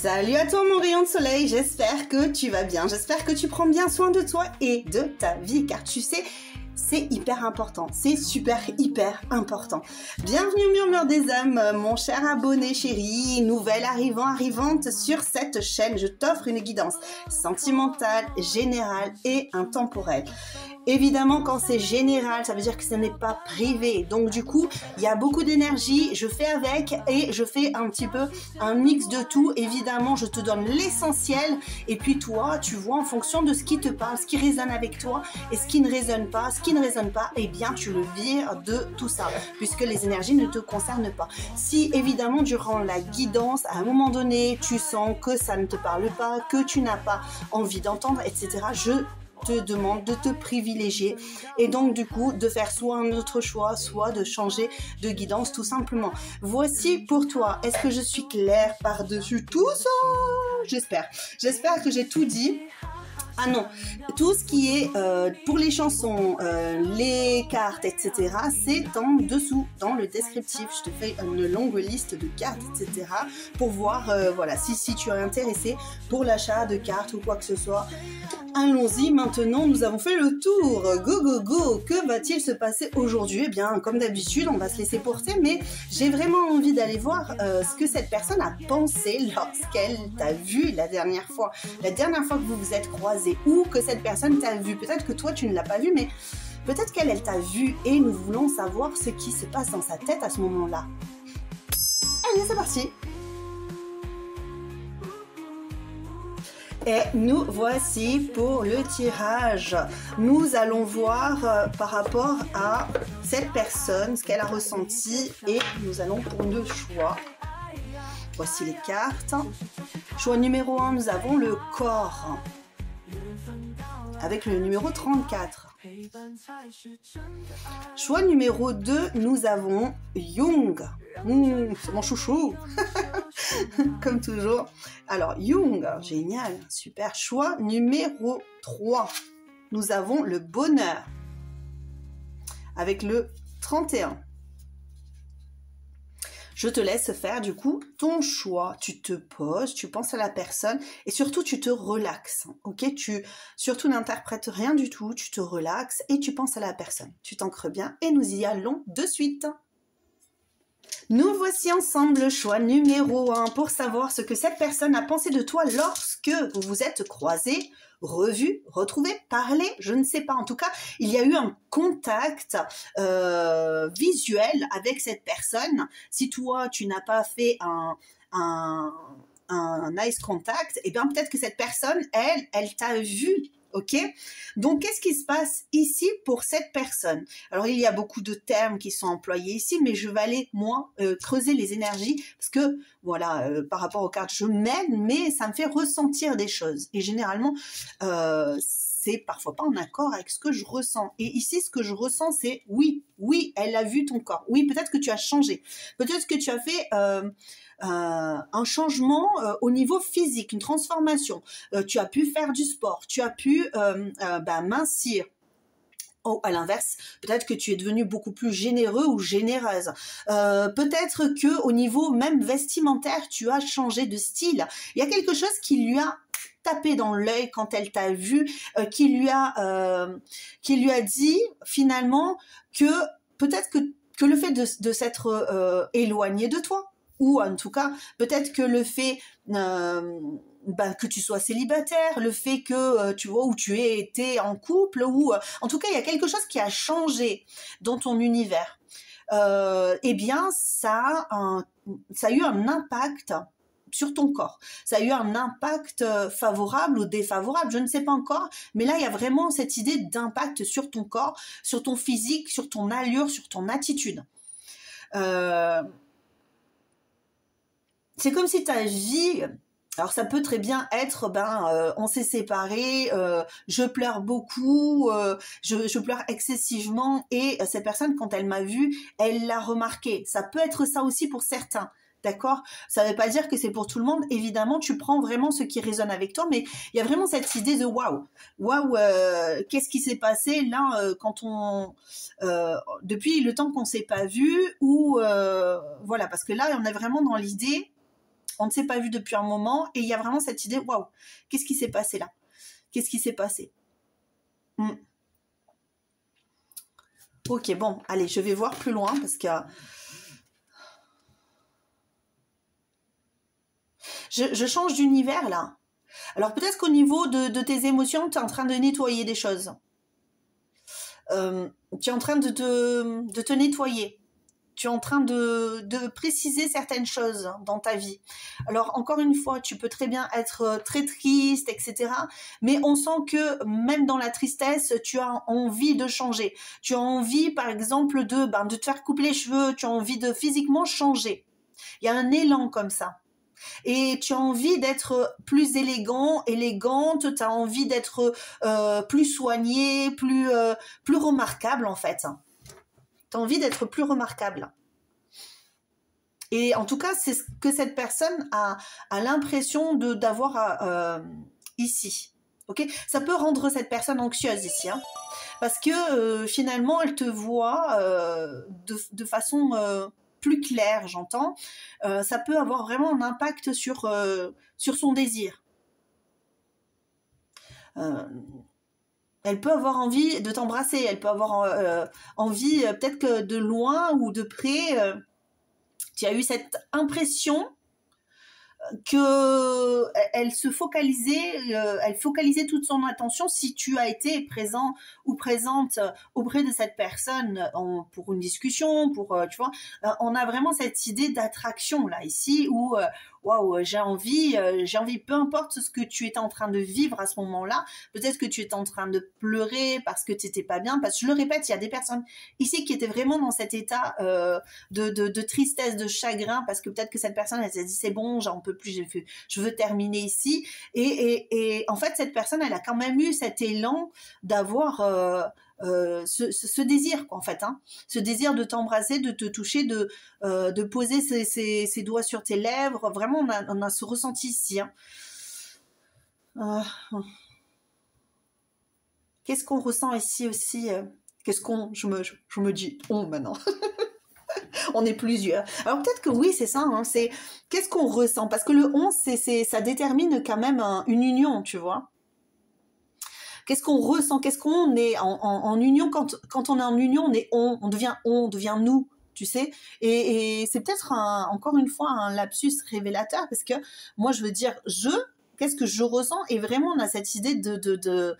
Salut à toi mon rayon de soleil, j'espère que tu vas bien, j'espère que tu prends bien soin de toi et de ta vie, car tu sais, c'est hyper important, c'est super hyper important. Bienvenue au Murmure des âmes, mon cher abonné chéri, nouvelle arrivante sur cette chaîne. Je t'offre une guidance sentimentale, générale et intemporelle. Évidemment, quand c'est général, ça veut dire que ce n'est pas privé. Donc du coup, il y a beaucoup d'énergie, je fais avec et je fais un petit peu un mix de tout. Évidemment, je te donne l'essentiel et puis toi, tu vois en fonction de ce qui te parle, ce qui résonne avec toi et ce qui ne résonne pas. Ce qui ne résonne pas, eh bien, tu le vires de tout ça puisque les énergies ne te concernent pas. Si évidemment, durant la guidance, à un moment donné, tu sens que ça ne te parle pas, que tu n'as pas envie d'entendre, etc., je te demande de te privilégier et donc du coup de faire soit un autre choix, soit de changer de guidance tout simplement. Voici pour toi. Est-ce que je suis claire par-dessus tout ça? J'espère que j'ai tout dit. Ah non, tout ce qui est pour les chansons, les cartes, etc., c'est en dessous, dans le descriptif. Je te fais une longue liste de cartes, etc., pour voir, voilà, si tu es intéressé pour l'achat de cartes ou quoi que ce soit. Allons-y, maintenant, nous avons fait le tour. Go, go, go! Que va-t-il se passer aujourd'hui? Eh bien, comme d'habitude, on va se laisser porter, mais j'ai vraiment envie d'aller voir ce que cette personne a pensé lorsqu'elle t'a vu la dernière fois. La dernière fois que vous vous êtes croisés ou que cette personne t'a vu. Peut-être que toi, tu ne l'as pas vu, mais peut-être qu'elle, elle t'a vu et nous voulons savoir ce qui se passe dans sa tête à ce moment-là. Allez, c'est parti! Et nous voici pour le tirage. Nous allons voir par rapport à cette personne, ce qu'elle a ressenti et nous allons pour le choix. Voici les cartes. Choix numéro 1, nous avons le corps avec le numéro 34. Choix numéro 2, nous avons Jung. C'est mon chouchou. Comme toujours. Alors, Jung, génial, super. Choix numéro 3, nous avons le bonheur avec le 31. Je te laisse faire du coup ton choix. Tu te poses, tu penses à la personne et surtout tu te relaxes. Ok, tu surtout n'interprètes rien du tout, tu te relaxes et tu penses à la personne. Tu t'ancres bien et nous y allons de suite. Nous voici ensemble le choix numéro 1 pour savoir ce que cette personne a pensé de toi lorsque vous vous êtes croisés, revus, retrouvés, parlé, je ne sais pas. En tout cas, il y a eu un contact visuel avec cette personne. Si toi, tu n'as pas fait un nice contact, eh bien peut-être que cette personne, elle t'a vu. Ok, donc qu'est-ce qui se passe ici pour cette personne? Alors il y a beaucoup de termes qui sont employés ici, mais je vais aller moi creuser les énergies parce que voilà, par rapport aux cartes je mène, mais ça me fait ressentir des choses et généralement c'est parfois pas en accord avec ce que je ressens. Et ici ce que je ressens c'est oui, elle a vu ton corps, oui peut-être que tu as changé, peut-être que tu as fait un changement au niveau physique, une transformation. Tu as pu faire du sport, tu as pu mincir. Oh, à l'inverse, peut-être que tu es devenu beaucoup plus généreux ou généreuse. Peut-être que au niveau même vestimentaire, tu as changé de style. Il y a quelque chose qui lui a tapé dans l'œil quand elle t'a vu, qui lui a dit finalement que peut-être que le fait de s'être éloigné de toi, ou en tout cas, peut-être que le fait que tu sois célibataire, le fait que, tu vois, où tu aies été en couple, ou en tout cas, il y a quelque chose qui a changé dans ton univers. Eh bien, ça a eu un impact sur ton corps. Ça a eu un impact favorable ou défavorable, je ne sais pas encore, mais là, il y a vraiment cette idée d'impact sur ton corps, sur ton physique, sur ton allure, sur ton attitude. C'est comme si ta vie, alors ça peut très bien être, on s'est séparés, je pleure beaucoup, je pleure excessivement et cette personne, quand elle m'a vue, elle l'a remarqué. Ça peut être ça aussi pour certains. D'accord? Ça ne veut pas dire que c'est pour tout le monde. Évidemment, tu prends vraiment ce qui résonne avec toi, mais il y a vraiment cette idée de waouh, qu'est-ce qui s'est passé là quand depuis le temps qu'on s'est pas vu ou voilà, parce que là, on est vraiment dans l'idée on ne s'est pas vu depuis un moment et il y a vraiment cette idée, waouh, qu'est-ce qui s'est passé là? Qu'est-ce qui s'est passé? Ok, bon, allez, je vais voir plus loin parce que je change d'univers là. Alors peut-être qu'au niveau de tes émotions, tu es en train de nettoyer des choses. Tu es en train de te nettoyer. Tu es en train de préciser certaines choses dans ta vie. Alors, encore une fois, tu peux très bien être très triste, etc. Mais on sent que même dans la tristesse, tu as envie de changer. Tu as envie, par exemple, de te faire couper les cheveux. Tu as envie de physiquement changer. Il y a un élan comme ça. Et tu as envie d'être plus élégante, tu as envie d'être plus soignée, plus remarquable en fait. Tu as envie d'être plus remarquable. Et en tout cas, c'est ce que cette personne a l'impression d'avoir ici. Okay, ça peut rendre cette personne anxieuse ici, hein, parce que finalement, elle te voit de façon plus claire, j'entends. Ça peut avoir vraiment un impact sur son désir. Elle peut avoir envie de t'embrasser, elle peut avoir envie, peut-être que de loin ou de près, tu as eu cette impression qu'elle se focalisait, elle focalisait toute son attention si tu as été présent ou présente auprès de cette personne pour une discussion, tu vois, on a vraiment cette idée d'attraction là ici où waouh, j'ai envie, peu importe ce que tu étais en train de vivre à ce moment-là, peut-être que tu étais en train de pleurer parce que tu n'étais pas bien, parce que je le répète, il y a des personnes ici qui étaient vraiment dans cet état de tristesse, de chagrin, parce que peut-être que cette personne, elle s'est dit c'est bon, j'en peux plus, je veux terminer ici, et en fait cette personne, elle a quand même eu cet élan d'avoir ce désir quoi, en fait, hein, ce désir de t'embrasser, de te toucher, de poser ses doigts sur tes lèvres. Vraiment, on a ce ressenti ici, hein. Qu'est-ce qu'on ressent ici aussi, je me dis on maintenant. On est plusieurs. Alors peut-être que oui, c'est ça, hein, c'est qu'est-ce qu'on ressent, parce que le on, ça détermine quand même une union, tu vois. Qu'est-ce qu'on ressent, qu'est-ce qu'on est en union, quand on est en union, on devient nous, tu sais. Et c'est peut-être encore une fois un lapsus révélateur, parce que moi je veux dire qu'est-ce que je ressens, et vraiment on a cette idée de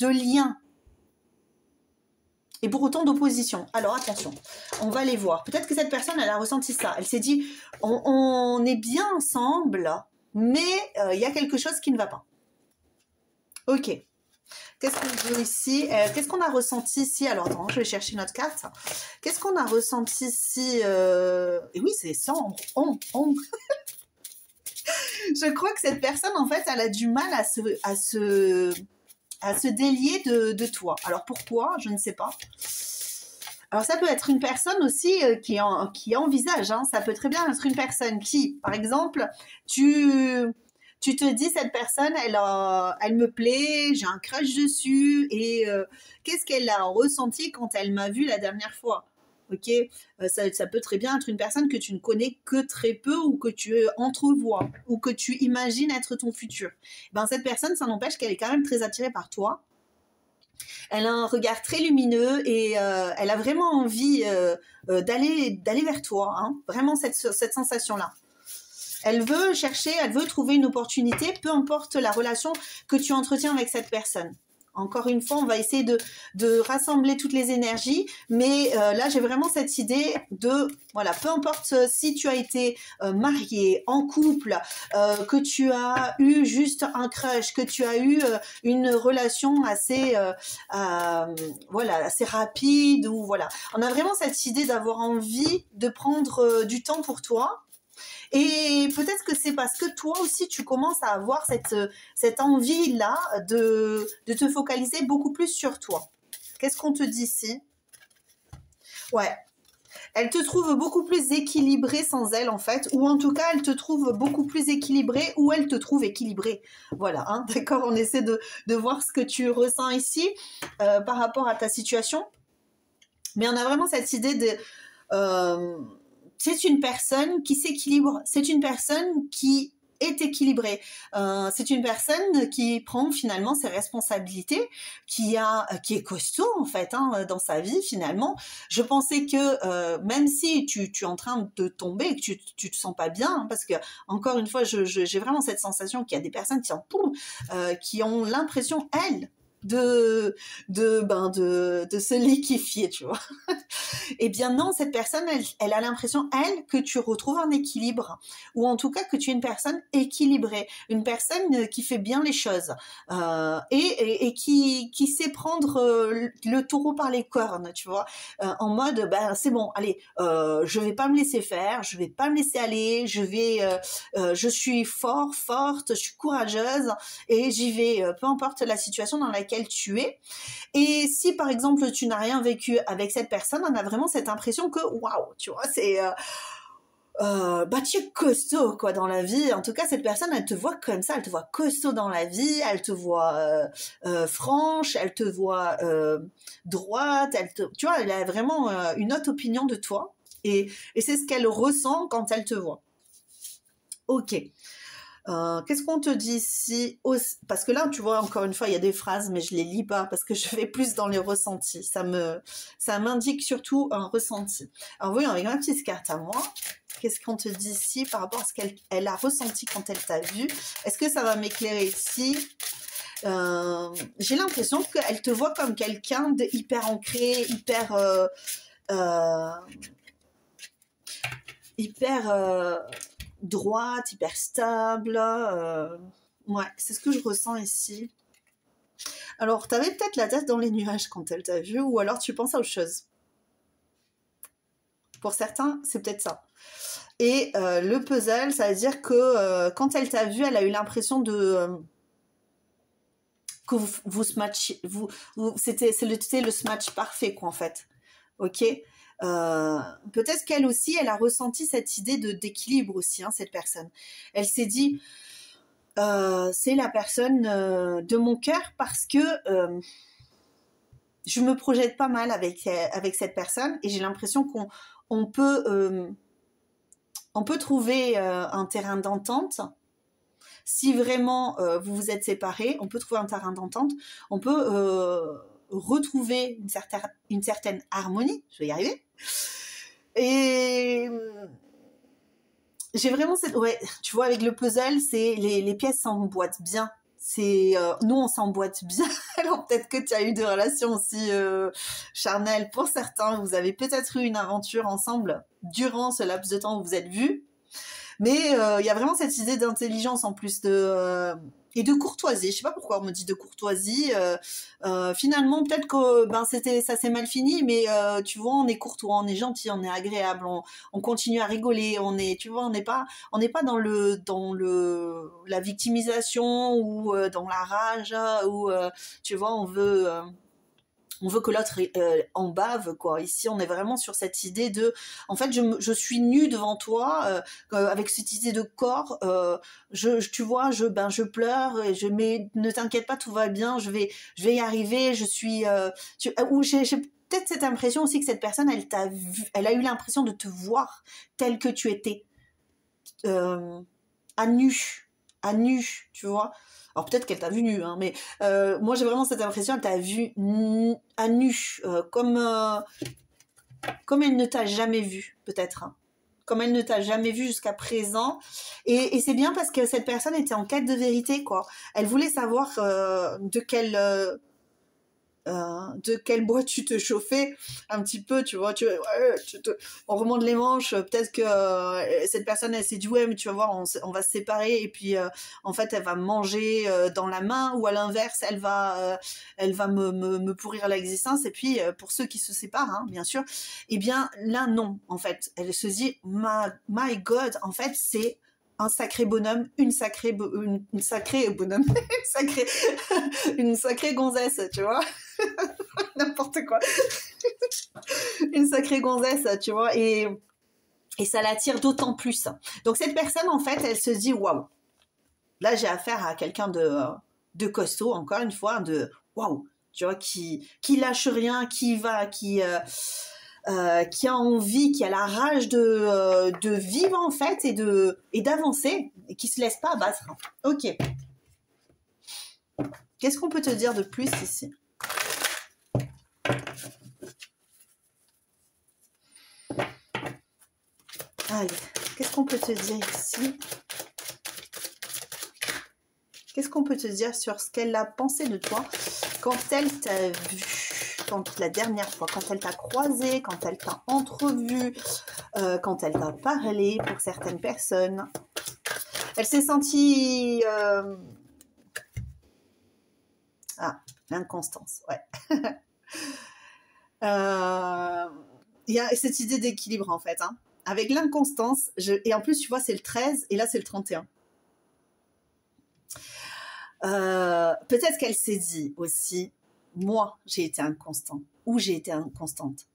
lien. Et pour autant d'opposition. Alors attention, on va les voir. Peut-être que cette personne, elle a ressenti ça. Elle s'est dit, on est bien ensemble, mais il y a quelque chose qui ne va pas. Ok. Qu'est-ce qu'on veut ici? Qu'est-ce qu'on a ressenti ici? Alors, attends, je vais chercher notre carte. Qu'est-ce qu'on a ressenti ici? Et oui, c'est sombre. Je crois que cette personne, en fait, elle a du mal à se délier de toi. Alors, pourquoi? Je ne sais pas. Alors, ça peut être une personne aussi qui envisage. Hein. Ça peut très bien être une personne qui, par exemple, tu te dis, cette personne, elle me plaît, j'ai un crush dessus, et qu'est-ce qu'elle a ressenti quand elle m'a vu la dernière fois? Ok, ça peut très bien être une personne que tu ne connais que très peu, ou que tu entrevois, ou que tu imagines être ton futur. Ben, cette personne, ça n'empêche qu'elle est quand même très attirée par toi. Elle a un regard très lumineux, et elle a vraiment envie d'aller vers toi, hein. Vraiment cette sensation-là. Elle veut trouver une opportunité, peu importe la relation que tu entretiens avec cette personne. Encore une fois, on va essayer de rassembler toutes les énergies, mais là, j'ai vraiment cette idée voilà, peu importe si tu as été marié, en couple, que tu as eu juste un crush, que tu as eu une relation assez rapide, ou voilà. On a vraiment cette idée d'avoir envie de prendre du temps pour toi. Et peut-être que c'est parce que toi aussi, tu commences à avoir cette envie-là de te focaliser beaucoup plus sur toi. Qu'est-ce qu'on te dit ici? Ouais. Elle te trouve beaucoup plus équilibrée sans elle, en fait. Ou en tout cas, elle te trouve beaucoup plus équilibrée, ou elle te trouve équilibrée. Voilà, hein, d'accord. On essaie de voir ce que tu ressens ici par rapport à ta situation. Mais on a vraiment cette idée c'est une personne qui s'équilibre, c'est une personne qui est équilibrée, c'est une personne qui prend finalement ses responsabilités, qui est costaud en fait dans sa vie finalement. Je pensais que même si tu es en train de tomber, que tu te sens pas bien, parce que encore une fois, j'ai vraiment cette sensation qu'il y a des personnes qui ont l'impression elles de se liquéfier, tu vois. Eh bien non, cette personne, elle a l'impression, elle, que tu retrouves un équilibre, ou en tout cas que tu es une personne équilibrée, une personne qui fait bien les choses, et qui sait prendre le taureau par les cornes, tu vois, en mode, c'est bon, allez, je vais pas me laisser faire, je vais pas me laisser aller, je suis forte, je suis courageuse, et j'y vais, peu importe la situation dans laquelle tu es. Et si par exemple tu n'as rien vécu avec cette personne, on a vraiment cette impression que waouh, tu vois, c'est tu es costaud quoi dans la vie. En tout cas, cette personne, elle te voit comme ça, elle te voit costaud dans la vie, elle te voit franche, elle te voit droite, tu vois, elle a vraiment une autre opinion de toi, et c'est ce qu'elle ressent quand elle te voit. Ok. Qu'est-ce qu'on te dit ici? Parce que là, tu vois, encore une fois, il y a des phrases, mais je les lis pas parce que je vais plus dans les ressentis. Ça m'indique surtout un ressenti. Alors oui, avec ma petite carte à moi, qu'est-ce qu'on te dit ici par rapport à ce qu'elle a ressenti quand elle t'a vu? Est-ce que ça va m'éclairer ici? J'ai l'impression qu'elle te voit comme quelqu'un de hyper ancré, hyper droite, hyper stable. Ouais, c'est ce que je ressens ici. Alors, t'avais peut-être la tête dans les nuages quand elle t'a vu, ou alors tu penses à autre chose. Pour certains, c'est peut-être ça. Et le puzzle, ça veut dire que quand elle t'a vu, elle a eu l'impression que vous se matchiez, c'est le match parfait, quoi, en fait. Ok. Peut-être qu'elle aussi, elle a ressenti cette idée d'équilibre aussi, cette personne. Elle s'est dit, c'est la personne de mon cœur parce que je me projette pas mal avec cette personne, et j'ai l'impression qu'on peut trouver un terrain d'entente. Si vraiment vous vous êtes séparés, on peut trouver un terrain d'entente, on peut retrouver une certaine harmonie, je vais y arriver. Et j'ai vraiment ouais, tu vois, avec le puzzle, c'est les pièces s'emboîtent bien. Nous, on s'emboîte bien. Alors peut-être que tu as eu des relations aussi charnelles. Pour certains, vous avez peut-être eu une aventure ensemble durant ce laps de temps où vous êtes vus. Mais il y a vraiment cette idée d'intelligence en plus et de courtoisie. Je sais pas pourquoi on me dit de courtoisie. Finalement, peut-être que ça s'est mal fini, mais tu vois, on est courtois, on est gentil, on est agréable, on continue à rigoler, tu vois, on n'est pas dans la victimisation ou dans la rage, ou tu vois, on veut que l'autre en bave, quoi. Ici, on est vraiment sur cette idée de, en fait, je suis nue devant toi, avec cette idée de corps. Tu vois, je pleure, mais ne t'inquiète pas, tout va bien. Je vais y arriver. Je suis. Ou j'ai peut-être cette impression aussi que cette personne, elle t'a vu, elle a eu l'impression de te voir tel que tu étais, à nu, tu vois. Alors peut-être qu'elle t'a vu nu, mais moi j'ai vraiment cette impression, elle t'a vu à nu, comme elle ne t'a jamais vu, peut-être. Comme elle ne t'a jamais vu jusqu'à présent. Et c'est bien parce que cette personne était en quête de vérité, quoi. Elle voulait savoir de quel bois tu te chauffais un petit peu, tu vois, on remonte les manches, peut-être que cette personne, elle s'est dit, ouais, mais tu vas voir, on va se séparer, et puis en fait, elle va me manger dans la main, ou à l'inverse, elle va me pourrir l'existence. Et puis, pour ceux qui se séparent, bien sûr, eh bien, là, non, en fait, elle se dit, my God, en fait, c'est un sacré bonhomme, une sacrée bonhomme, une sacrée gonzesse, tu vois. N'importe quoi. Une sacrée gonzesse, tu vois, et ça l'attire d'autant plus. Donc cette personne, en fait, elle se dit, waouh, là j'ai affaire à quelqu'un de costaud, encore une fois, de waouh, tu vois, qui lâche rien, qui va, qui a envie, qui a la rage de vivre en fait et d'avancer, et qui se laisse pas abattre. Ok. Qu'est-ce qu'on peut te dire de plus ici? Allez, qu'est-ce qu'on peut te dire ici? Qu'est-ce qu'on peut te dire sur ce qu'elle a pensé de toi quand elle t'a vu, quand la dernière fois, quand elle t'a croisé, quand elle t'a entrevu, quand elle t'a parlé pour certaines personnes? Elle s'est sentie... Ah, l'inconstance, ouais. Il y a cette idée d'équilibre en fait, hein. Avec l'inconstance, et en plus tu vois c'est le 13 et là c'est le 31. Peut-être qu'elle s'est dit aussi, moi j'ai été inconstant, ou j'ai été inconstante.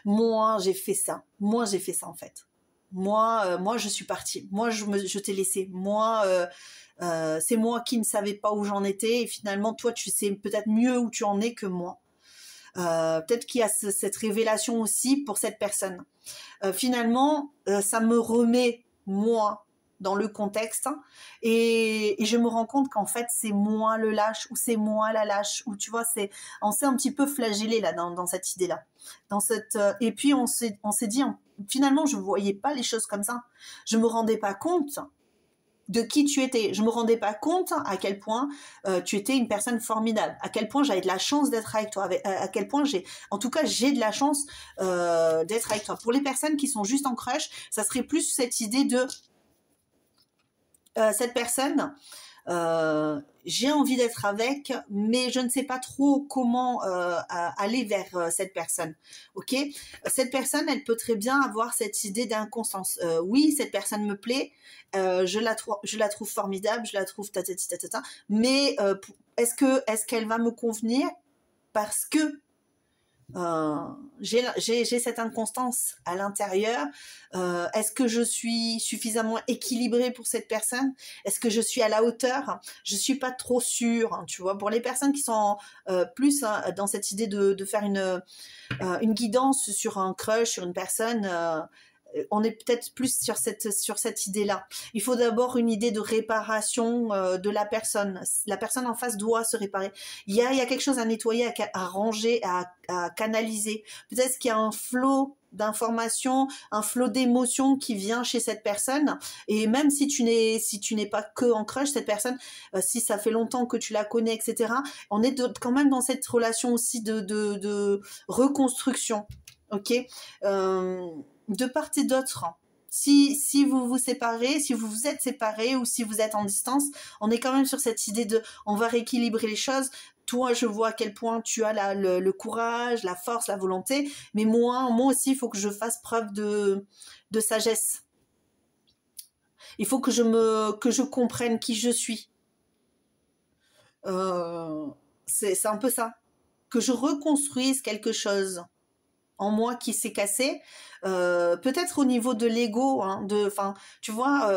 Moi j'ai fait ça en fait. Moi je suis partie, moi je t'ai laissé, moi c'est moi qui ne savais pas où j'en étais et finalement toi tu sais peut-être mieux où tu en es que moi. Peut-être qu'il y a cette révélation aussi pour cette personne. Finalement, ça me remet, moi, dans le contexte et je me rends compte qu'en fait, c'est moi le lâche ou c'est moi la lâche. Ou tu vois, on s'est un petit peu flagellé là dans cette idée-là. Et puis, on s'est dit, finalement, je ne voyais pas les choses comme ça. Je ne me rendais pas compte de qui tu étais. Je me rendais pas compte à quel point tu étais une personne formidable, à quel point j'avais de la chance d'être avec toi, à quel point j'ai de la chance d'être avec toi. Pour les personnes qui sont juste en crush, ça serait plus cette idée de cette personne, j'ai envie d'être avec, mais je ne sais pas trop comment aller vers cette personne. Ok, cette personne, elle peut très bien avoir cette idée d'inconstance. Oui, cette personne me plaît, je la trouve formidable, je la trouve ta, mais est-ce qu'elle va me convenir parce que j'ai cette inconstance à l'intérieur. Est-ce que je suis suffisamment équilibrée pour cette personne? Est-ce que je suis à la hauteur? Je suis pas trop sûre, hein, tu vois. Pour les personnes qui sont plus dans cette idée de faire une guidance sur un crush, sur une personne, on est peut-être plus sur cette idée-là. Il faut d'abord une idée de réparation de la personne. La personne en face doit se réparer. Il y a quelque chose à nettoyer, à ranger, à canaliser. Peut-être qu'il y a un flot d'informations, un flot d'émotions qui vient chez cette personne. Et même si tu n'es pas que en crush, cette personne, si ça fait longtemps que tu la connais, etc., on est quand même dans cette relation aussi de reconstruction. Ok, de part et d'autre. Si vous vous séparez, si vous vous êtes séparés ou si vous êtes en distance, on est quand même sur cette idée de on va rééquilibrer les choses. Toi, je vois à quel point tu as le courage, la force, la volonté, mais moi aussi, il faut que je fasse preuve de sagesse. Il faut que je comprenne qui je suis. C'est un peu ça. Que je reconstruise quelque chose en moi qui s'est cassé, peut-être au niveau de l'ego, hein, tu vois,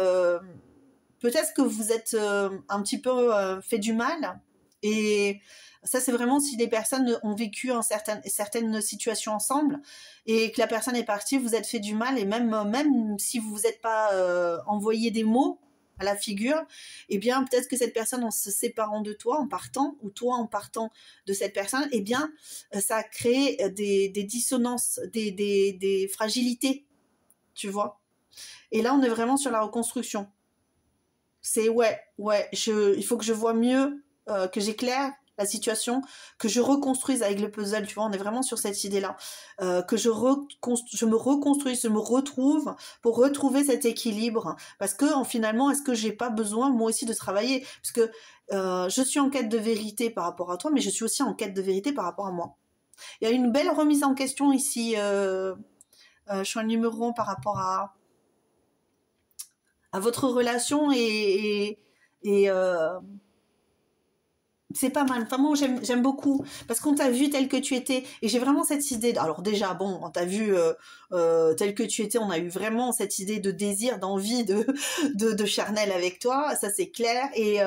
peut-être que vous êtes un petit peu fait du mal, et ça c'est vraiment si les personnes ont vécu certaines situations ensemble, et que la personne est partie, vous êtes fait du mal, et même si vous vous êtes pas envoyé des mots à la figure, eh bien peut-être que cette personne en se séparant de toi, en partant, ou toi en partant de cette personne, eh bien ça a créé des dissonances, des fragilités, tu vois. Et là on est vraiment sur la reconstruction. C'est il faut que je vois mieux, que j'éclaire la situation, que je reconstruise avec le puzzle, tu vois, on est vraiment sur cette idée-là, que je me reconstruise, je me retrouve pour retrouver cet équilibre, parce que finalement, est-ce que j'ai pas besoin moi aussi de travailler, parce que je suis en quête de vérité par rapport à toi, mais je suis aussi en quête de vérité par rapport à moi. Il y a une belle remise en question ici, choix numéro 1 par rapport à votre relation et C'est pas mal. Enfin, moi, j'aime beaucoup. Parce qu'on t'a vu tel que tu étais. Et j'ai vraiment cette idée. Alors, déjà, bon, on t'a vu tel que tu étais. On a eu vraiment cette idée de désir, d'envie de charnel avec toi. Ça, c'est clair. Et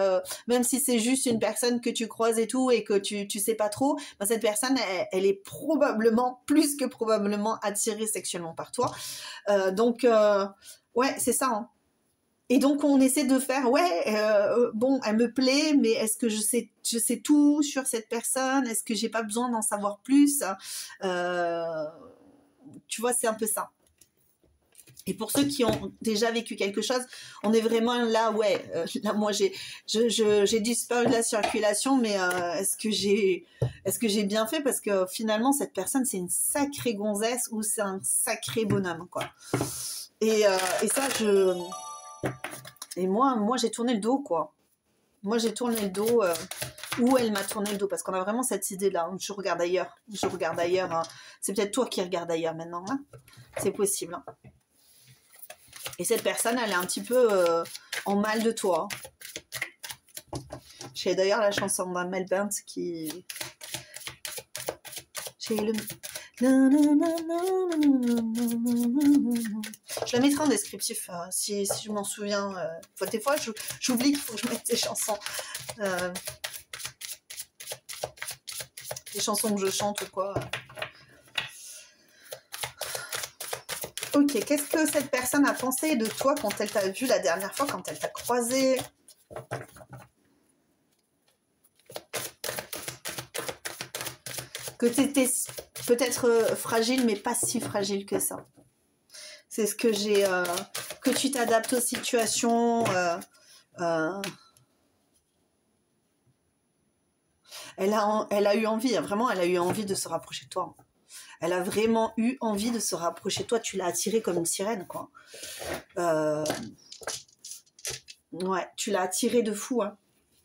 même si c'est juste une personne que tu croises et tout, et que tu sais pas trop, ben, cette personne, elle est probablement, plus que probablement attirée sexuellement par toi. Donc, ouais, c'est ça, hein. Et donc on essaie de faire, ouais, bon, elle me plaît, mais est-ce que je sais tout sur cette personne? Est-ce que j'ai pas besoin d'en savoir plus? Euh, Tu vois, c'est un peu ça. Et pour ceux qui ont déjà vécu quelque chose, on est vraiment là, ouais. Là, moi, j'ai disparu de la circulation, mais est-ce que j'ai bien fait? Parce que finalement, cette personne, c'est une sacrée gonzesse ou c'est un sacré bonhomme, quoi. Et ça, et moi j'ai tourné le dos, quoi. Moi, j'ai tourné le dos, ou elle m'a tourné le dos, parce qu'on a vraiment cette idée-là. Je regarde ailleurs. Je regarde ailleurs. Hein. C'est peut-être toi qui regardes ailleurs maintenant. Hein. C'est possible. Hein. Et cette personne, elle est un petit peu en mal de toi. J'ai d'ailleurs la chanson d'Amel Bent qui... J'ai le... Je la mettrai en descriptif si je m'en souviens. Des fois, j'oublie qu'il faut que je mette des chansons. Des chansons que je chante ou quoi. Ok, qu'est-ce que cette personne a pensé de toi quand elle t'a vu la dernière fois, quand elle t'a croisé? Que tu étais peut-être fragile, mais pas si fragile que ça. C'est ce que j'ai... que tu t'adaptes aux situations. Elle a eu envie, vraiment, elle a eu envie de se rapprocher de toi. Elle a vraiment eu envie de se rapprocher de toi. Tu l'as attirée comme une sirène, quoi. Ouais, tu l'as attirée de fou, hein.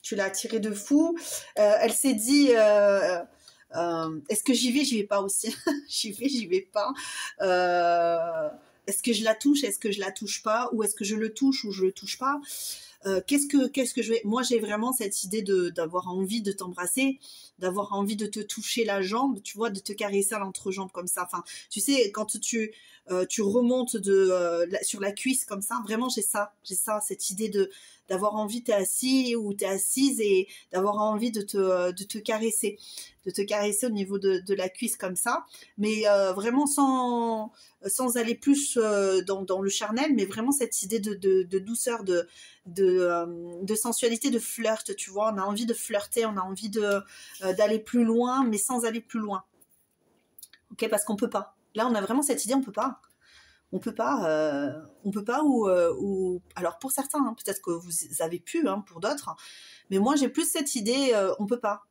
Tu l'as attirée de fou. Elle s'est dit... est-ce que j'y vais pas aussi. J'y vais pas. Est-ce que je la touche, est-ce que je la touche pas, ou est-ce que je le touche ou je le touche pas? Qu'est-ce que je vais... Moi, j'ai vraiment cette idée d'avoir envie de t'embrasser, d'avoir envie de te toucher la jambe, tu vois, de te caresser à l'entrejambe comme ça. Enfin, tu sais, quand tu remontes sur la cuisse comme ça, vraiment, j'ai ça, cette idée d'avoir envie, t'es assis ou t'es assise et d'avoir envie de te caresser au niveau de la cuisse comme ça, mais vraiment sans aller plus dans le charnel, mais vraiment cette idée de douceur, de sensualité, de flirt, tu vois, on a envie de flirter, on a envie d'aller plus loin, mais sans aller plus loin, ok, parce qu'on peut pas. Là, on a vraiment cette idée, on peut pas. On peut pas, ou alors pour certains, hein, peut-être que vous avez pu, hein, pour d'autres, mais moi j'ai plus cette idée, on peut pas.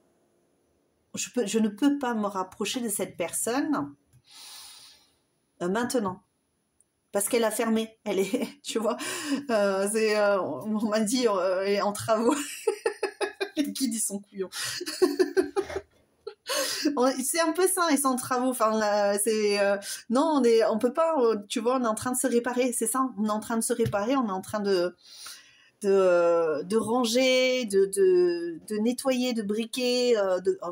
Je ne peux pas me rapprocher de cette personne maintenant. Parce qu'elle a fermé. Elle est, tu vois, on m'a dit, elle est en travaux. Qui dit son couillon? C'est un peu ça, ils sont en travaux. Enfin, non, on peut pas, tu vois, on est en train de se réparer, c'est ça. On est en train de se réparer, on est en train de ranger, de nettoyer, de briquer,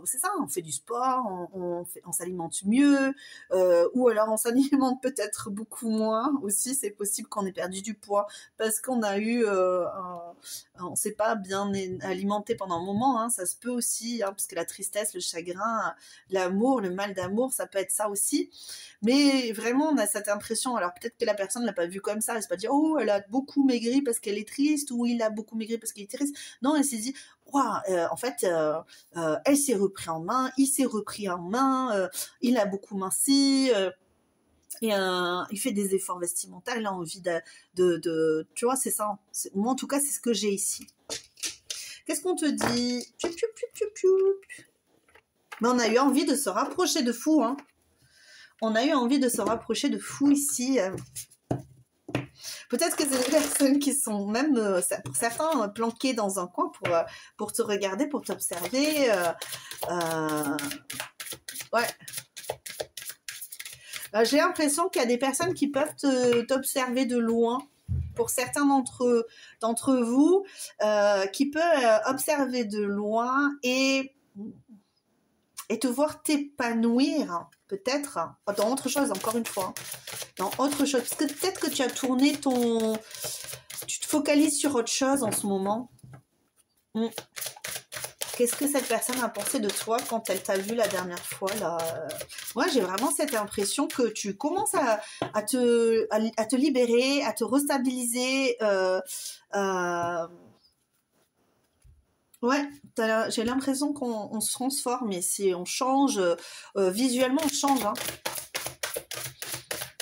c'est ça, on fait du sport, on s'alimente mieux, ou alors on s'alimente peut-être beaucoup moins aussi, c'est possible qu'on ait perdu du poids parce qu'on a eu, on s'est pas bien alimenté pendant un moment, hein, ça se peut aussi, hein, parce que la tristesse, le chagrin, l'amour, le mal d'amour, ça peut être ça aussi, mais vraiment on a cette impression, alors peut-être que la personne ne l'a pas vu comme ça, elle s'est pas dit, oh, elle a beaucoup maigri parce qu'elle est triste, ou il a beaucoup maigri parce qu'il est triste. Non, elle s'est dit, waouh, en fait, elle s'est repris en main, il s'est repris en main, il a beaucoup minci, et il fait des efforts vestimentaires, il a envie tu vois, c'est ça. Moi, en tout cas, c'est ce que j'ai ici. Qu'est-ce qu'on te dit? Mais on a eu envie de se rapprocher de fou, hein. On a eu envie de se rapprocher de fou ici. Peut-être que c'est des personnes qui sont même, pour certains, planqués dans un coin pour te regarder, pour t'observer. Ouais. J'ai l'impression qu'il y a des personnes qui peuvent t'observer de loin. pour certains d'entre vous, qui peut observer de loin et te voir t'épanouir, peut-être, dans autre chose, encore une fois, dans autre chose. Parce que peut-être que tu as tourné tu te focalises sur autre chose en ce moment. Qu'est-ce que cette personne a pensé de toi quand elle t'a vu la dernière fois là? Moi, j'ai vraiment cette impression que tu commences à te libérer, à te restabiliser. Ouais, j'ai l'impression qu'on se transforme et on change. Visuellement, on change. Hein.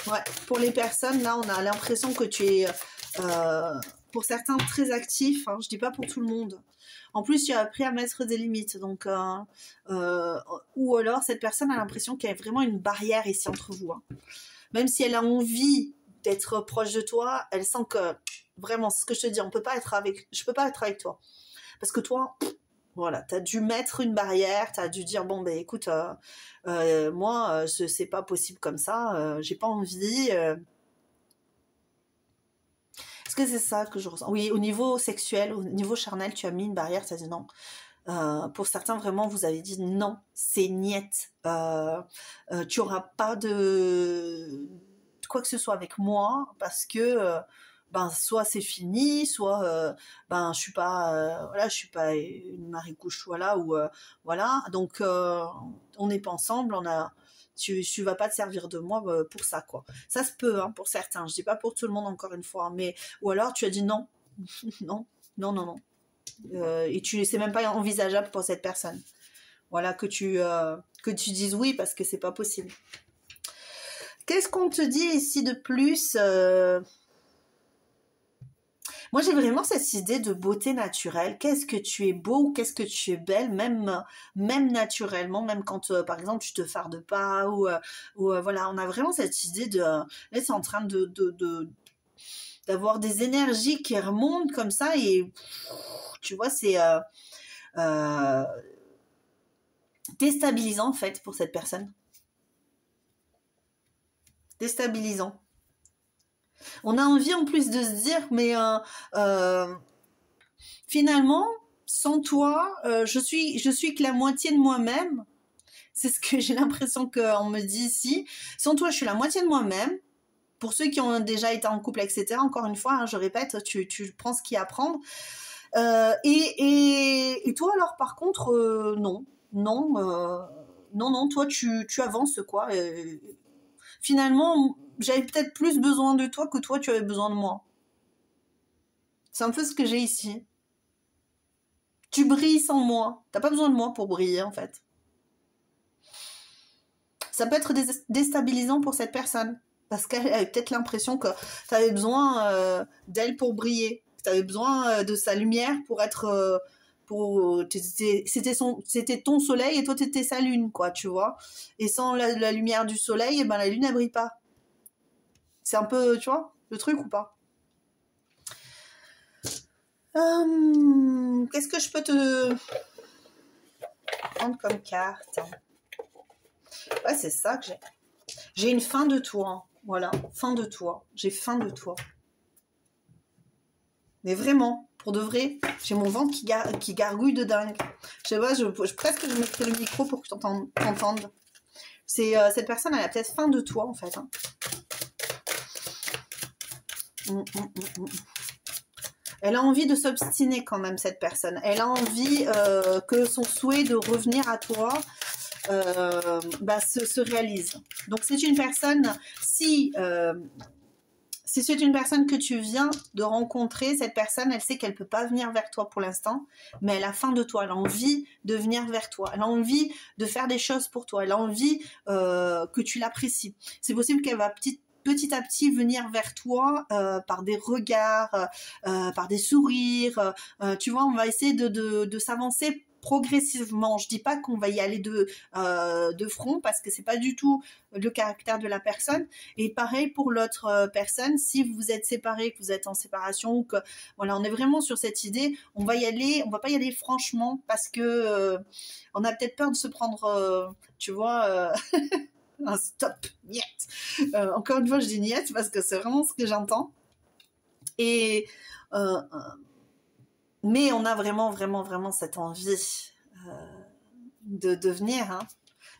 Ouais, pour les personnes, là, on a l'impression que tu es, pour certains, très actif. Hein, je dis pas pour tout le monde. En plus, tu as appris à mettre des limites. Donc, ou alors, cette personne a l'impression qu'il y a vraiment une barrière ici entre vous. Hein. Même si elle a envie d'être proche de toi, elle sent que, vraiment, c'est ce que je te dis, je peux pas être avec toi. Parce que toi, voilà, tu as dû mettre une barrière, tu as dû dire, bon, ben écoute, moi, c'est pas possible comme ça, j'ai pas envie. Est-ce que c'est ça que je ressens? Oui, au niveau sexuel, au niveau charnel, tu as mis une barrière, tu as dit non. Pour certains, vraiment, vous avez dit non, c'est niette. Tu n'auras pas de quoi que ce soit avec moi parce que soit c'est fini, soit je suis pas voilà, je suis pas une Marie-Couche, voilà, ou voilà. Donc on n'est pas ensemble, tu vas pas te servir de moi pour ça, quoi. Ça se peut, hein, pour certains. Je dis pas pour tout le monde, encore une fois, mais ou alors tu as dit non, non, non, non, non. Et c'est même pas envisageable pour cette personne. Voilà, que tu dises oui parce que c'est pas possible. Qu'est-ce qu'on te dit ici de plus? Moi, j'ai vraiment cette idée de beauté naturelle. Qu'est-ce que tu es beau, qu'est-ce que tu es belle, même naturellement, même quand, par exemple, tu te fardes pas ou voilà, on a vraiment cette idée de... là, c'est en train d'avoir des énergies qui remontent comme ça et tu vois, c'est déstabilisant en fait pour cette personne. Déstabilisant. On a envie en plus de se dire, mais finalement, sans toi, je suis que la moitié de moi-même. C'est ce que j'ai l'impression qu'on me dit ici. Sans toi, je suis la moitié de moi-même. Pour ceux qui ont déjà été en couple, etc., encore une fois, hein, je répète, tu prends ce qu'il y a à prendre. Et toi, alors, par contre, non. Non, toi, tu avances, quoi. Finalement, j'avais peut-être plus besoin de toi que toi, tu avais besoin de moi. C'est un peu ce que j'ai ici. Tu brilles sans moi. T'as pas besoin de moi pour briller, en fait. Ça peut être déstabilisant pour cette personne. Parce qu'elle avait peut-être l'impression que tu avais besoin d'elle pour briller. Tu avais besoin de sa lumière pour être... c'était ton soleil et toi, tu étais sa lune, quoi, tu vois. Et sans la lumière du soleil, eh ben, la lune, elle brille pas. C'est un peu, tu vois, le truc ou pas? Qu'est-ce que je peux te prendre comme carte? Ouais, c'est ça que j'ai. J'ai une faim de toi. Hein. Voilà, faim de toi. J'ai faim de toi. Mais vraiment, pour de vrai, j'ai mon ventre qui gargouille de dingue. Je sais pas, presque je mettrai le micro pour que tu t'entendes. C'est cette personne, elle a peut-être faim de toi, en fait. Hein. Elle a envie de s'obstiner quand même, cette personne. Elle a envie que son souhait de revenir à toi se réalise. Donc c'est une personne, si c'est une personne que tu viens de rencontrer, cette personne, elle sait qu'elle ne peut pas venir vers toi pour l'instant, mais elle a faim de toi, elle a envie de venir vers toi, elle a envie de faire des choses pour toi, elle a envie que tu l'apprécies. C'est possible qu'elle va petit à petit venir vers toi par des regards, par des sourires. Tu vois, on va essayer de s'avancer progressivement. Je dis pas qu'on va y aller de front parce que c'est pas du tout le caractère de la personne. Et pareil pour l'autre personne, si vous êtes séparés, que vous êtes en séparation, ou que voilà, on est vraiment sur cette idée, on va pas y aller franchement parce que on a peut-être peur de se prendre, tu vois. Un stop, niet. Encore une fois, je dis niet parce que c'est vraiment ce que j'entends. Et mais on a vraiment cette envie de venir, hein,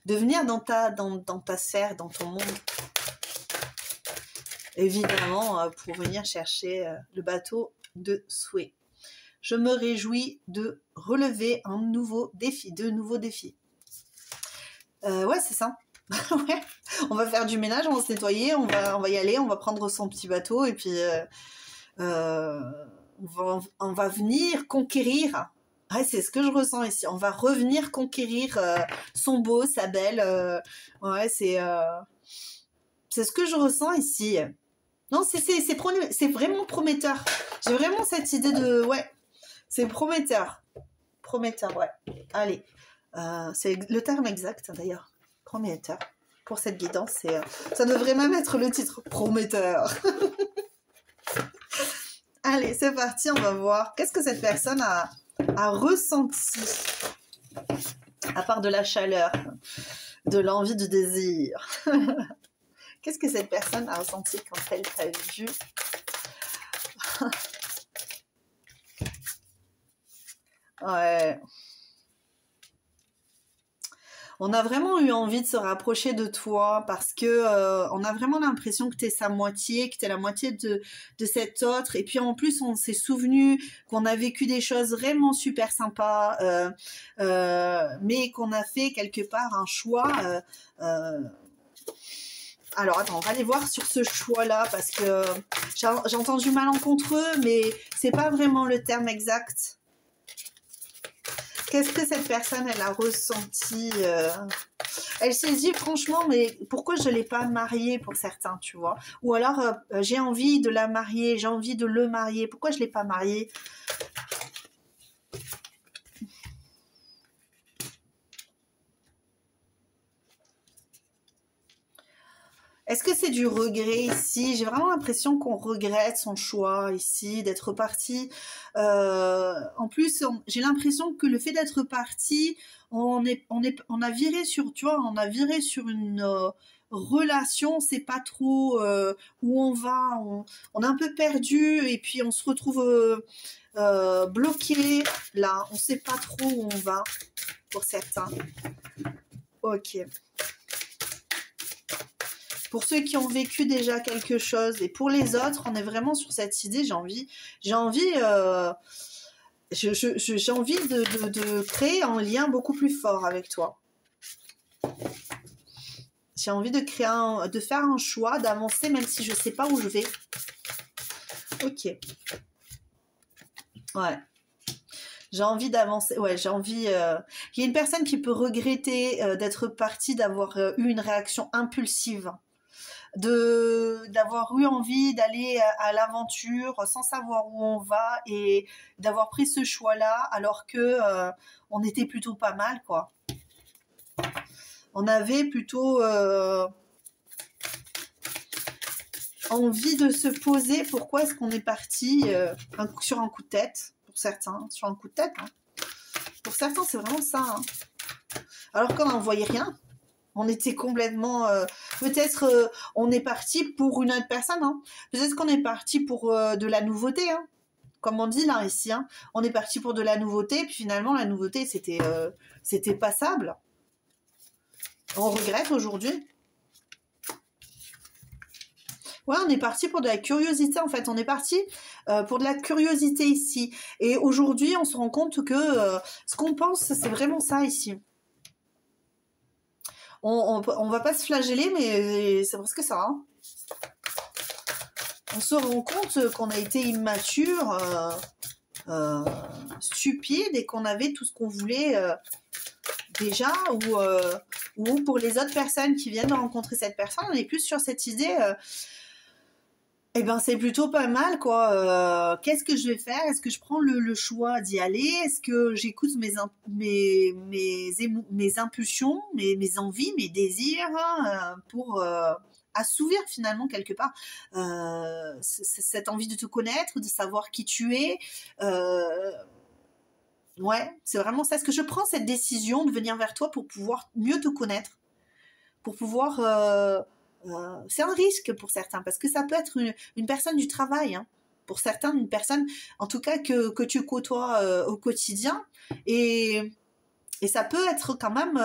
de venir dans ta sphère, dans ton monde. Évidemment, pour venir chercher le bateau de souhait. Je me réjouis de relever un nouveau défi, de nouveaux défis. Ouais, c'est ça. Ouais. On va faire du ménage, on va se nettoyer, on va y aller, on va prendre son petit bateau et puis on va venir conquérir. Ouais, c'est ce que je ressens ici. On va revenir conquérir son beau, sa belle. Ouais, c'est ce que je ressens ici. Non, c'est vraiment prometteur. J'ai vraiment cette idée de... Ouais, c'est prometteur. Prometteur, ouais. Allez, c'est le terme exact d'ailleurs. Prometteur. Pour cette guidance, ça devrait même être le titre. Prometteur. Allez, c'est parti, on va voir. Qu'est-ce que cette personne a ressenti, à part de la chaleur, de l'envie, du désir. Qu'est-ce que cette personne a ressenti quand elle t'a vu? Ouais. On a vraiment eu envie de se rapprocher de toi parce que on a vraiment l'impression que tu es sa moitié, que tu es la moitié de cet autre. Et puis en plus, on s'est souvenu qu'on a vécu des choses vraiment super sympas, mais qu'on a fait quelque part un choix. Alors attends, on va aller voir sur ce choix-là parce que j'ai entendu malencontreux, mais c'est pas vraiment le terme exact. Qu'est-ce que cette personne, elle a ressenti Elle s'est dit, franchement, mais pourquoi je ne l'ai pas mariée pour certains, tu vois? Ou alors, j'ai envie de la marier, j'ai envie de le marier. Pourquoi je ne l'ai pas marié? Est-ce que c'est du regret ici? J'ai vraiment l'impression qu'on regrette son choix ici, d'être parti. En plus, j'ai l'impression que le fait d'être parti, on a viré sur, tu vois, on a viré sur une relation, c'est pas trop où on va, on est un peu perdu et puis on se retrouve bloqué là, on sait pas trop où on va pour certains. Ok. Pour ceux qui ont vécu déjà quelque chose et pour les autres, on est vraiment sur cette idée. J'ai envie de créer un lien beaucoup plus fort avec toi. J'ai envie de faire un choix, d'avancer même si je sais pas où je vais. Ok. Ouais. J'ai envie d'avancer. Ouais, j'ai envie. Il y a une personne qui peut regretter d'être partie, d'avoir eu une réaction impulsive, d'avoir eu envie d'aller à l'aventure sans savoir où on va et d'avoir pris ce choix-là alors que on était plutôt pas mal, quoi. On avait plutôt envie de se poser. Pourquoi est-ce qu'on est parti sur un coup de tête? Pour certains, sur un coup de tête. Hein. Pour certains, c'est vraiment ça. Hein. Alors qu'on n'en voyait rien. On était complètement... peut-être on est parti pour une autre personne. Hein. Peut-être qu'on est parti pour de la nouveauté. Hein. Comme on dit là, ici. Hein. On est parti pour de la nouveauté. Puis finalement, la nouveauté, c'était passable. On regrette aujourd'hui. Ouais, on est parti pour de la curiosité, en fait. On est parti pour de la curiosité ici. Et aujourd'hui, on se rend compte que ce qu'on pense, c'est vraiment ça ici. On va pas se flageller, mais c'est presque ça. Hein. On se rend compte qu'on a été immature, stupide, et qu'on avait tout ce qu'on voulait déjà, ou pour les autres personnes qui viennent de rencontrer cette personne, on est plus sur cette idée... eh ben c'est plutôt pas mal quoi. Qu'est-ce que je vais faire? Est-ce que je prends le choix d'y aller? Est-ce que j'écoute mes impulsions, mes envies, mes désirs pour assouvir finalement quelque part cette envie de te connaître, de savoir qui tu es. Ouais, c'est vraiment ça. Est-ce que je prends cette décision de venir vers toi pour pouvoir mieux te connaître, pour pouvoir c'est un risque pour certains parce que ça peut être une personne du travail. Hein. Pour certains, une personne, en tout cas, que tu côtoies au quotidien. Et ça peut être quand même...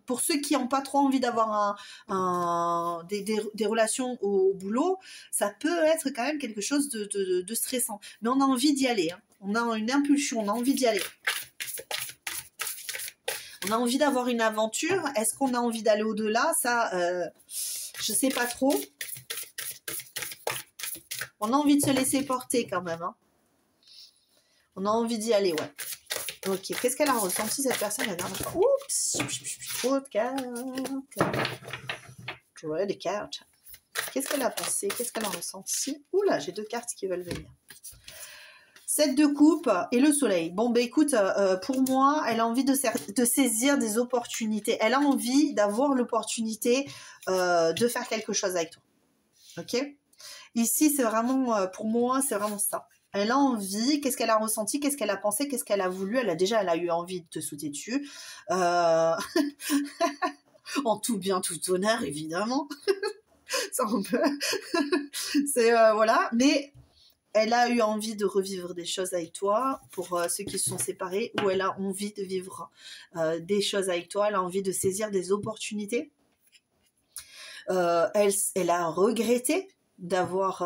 pour ceux qui n'ont pas trop envie d'avoir des relations au boulot, ça peut être quand même quelque chose de stressant. Mais on a envie d'y aller. Hein. On a une impulsion, on a envie d'y aller. On a envie d'avoir une aventure. Est-ce qu'on a envie d'aller au-delà? Ça, je ne sais pas trop. On a envie de se laisser porter quand même. Hein. On a envie d'y aller, ouais. Ok, qu'est-ce qu'elle a ressenti cette personne la dernière fois? Oups, trop de cartes. Ouais, des cartes. Qu'est-ce qu'elle a pensé? Qu'est-ce qu'elle a ressenti? Oula, j'ai 2 cartes qui veulent venir. 7 de coupe et le soleil. Bon, ben écoute, pour moi, elle a envie de saisir des opportunités. Elle a envie d'avoir l'opportunité de faire quelque chose avec toi. Ok? Ici, c'est vraiment, pour moi, c'est vraiment ça. Elle a envie, qu'est-ce qu'elle a ressenti, qu'est-ce qu'elle a pensé, qu'est-ce qu'elle a voulu. Elle a eu envie de te sauter dessus. En tout bien, tout honneur, évidemment. Ça, on peut... c'est, voilà. Mais elle a eu envie de revivre des choses avec toi, pour ceux qui se sont séparés, ou elle a envie de vivre des choses avec toi. Elle a envie de saisir des opportunités. Elle a regretté d'avoir...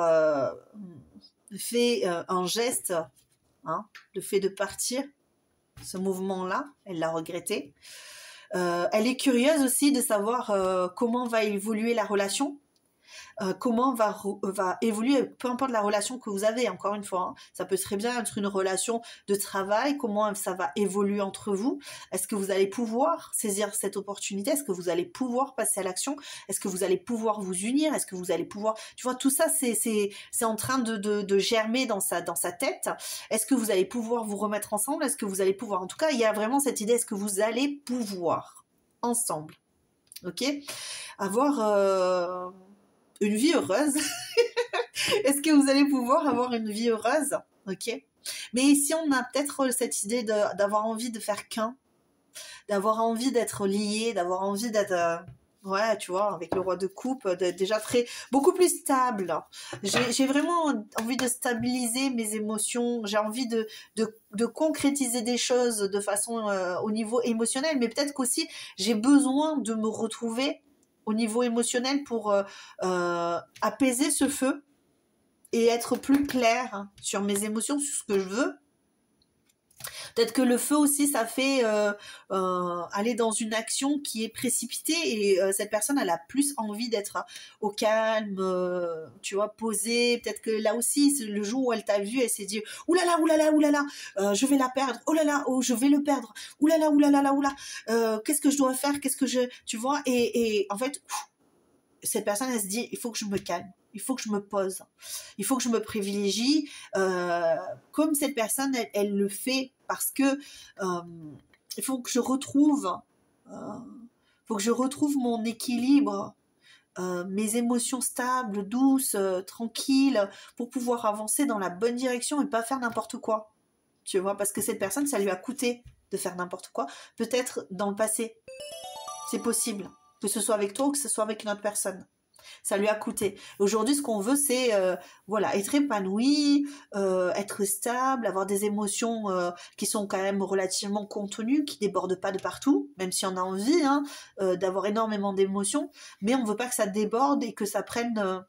fait un geste, hein, le fait de partir, ce mouvement-là, elle l'a regretté. Elle est curieuse aussi de savoir comment va évoluer la relation, comment va évoluer, peu importe la relation que vous avez, encore une fois, hein, ça peut très bien être une relation de travail, comment ça va évoluer entre vous, est-ce que vous allez pouvoir saisir cette opportunité, est-ce que vous allez pouvoir passer à l'action, est-ce que vous allez pouvoir vous unir, est-ce que vous allez pouvoir, tu vois, tout ça c'est en train de germer dans sa tête, est-ce que vous allez pouvoir vous remettre ensemble, est-ce que vous allez pouvoir, en tout cas il y a vraiment cette idée, est-ce que vous allez pouvoir ensemble, ok, avoir une vie heureuse. Est-ce que vous allez pouvoir avoir une vie heureuse? Ok. Mais ici, on a peut-être cette idée d'avoir envie de faire qu'un, d'avoir envie d'être lié, d'avoir envie d'être... ouais, tu vois, avec le roi de coupe, déjà beaucoup plus stable. J'ai vraiment envie de stabiliser mes émotions. J'ai envie de concrétiser des choses de façon au niveau émotionnel. Mais peut-être qu'aussi, j'ai besoin de me retrouver au niveau émotionnel pour apaiser ce feu et être plus clair sur mes émotions, sur ce que je veux. Peut-être que le feu aussi, ça fait aller dans une action qui est précipitée et cette personne, elle a plus envie d'être au calme, tu vois, posée. Peut-être que là aussi, le jour où elle t'a vu, elle s'est dit « Oulala, oulala, oulala, je vais la perdre. Oh là là, oh, je vais le perdre. Oulala, oulala, oulala, qu'est-ce que je dois faire? Qu'est-ce que je... » Tu vois, et en fait, cette personne, elle se dit « Il faut que je me calme. Il faut que je me pose. Il faut que je me privilégie. » Comme cette personne, elle le fait parce que il faut que je retrouve mon équilibre, mes émotions stables, douces, tranquilles, pour pouvoir avancer dans la bonne direction et pas faire n'importe quoi. Tu vois, parce que cette personne, ça lui a coûté de faire n'importe quoi. Peut-être dans le passé. C'est possible. Que ce soit avec toi ou que ce soit avec une autre personne. Ça lui a coûté. Aujourd'hui, ce qu'on veut, c'est voilà, être épanoui, être stable, avoir des émotions qui sont quand même relativement contenues, qui débordent pas de partout, même si on a envie d'avoir énormément d'émotions, mais on veut pas que ça déborde et que ça prenne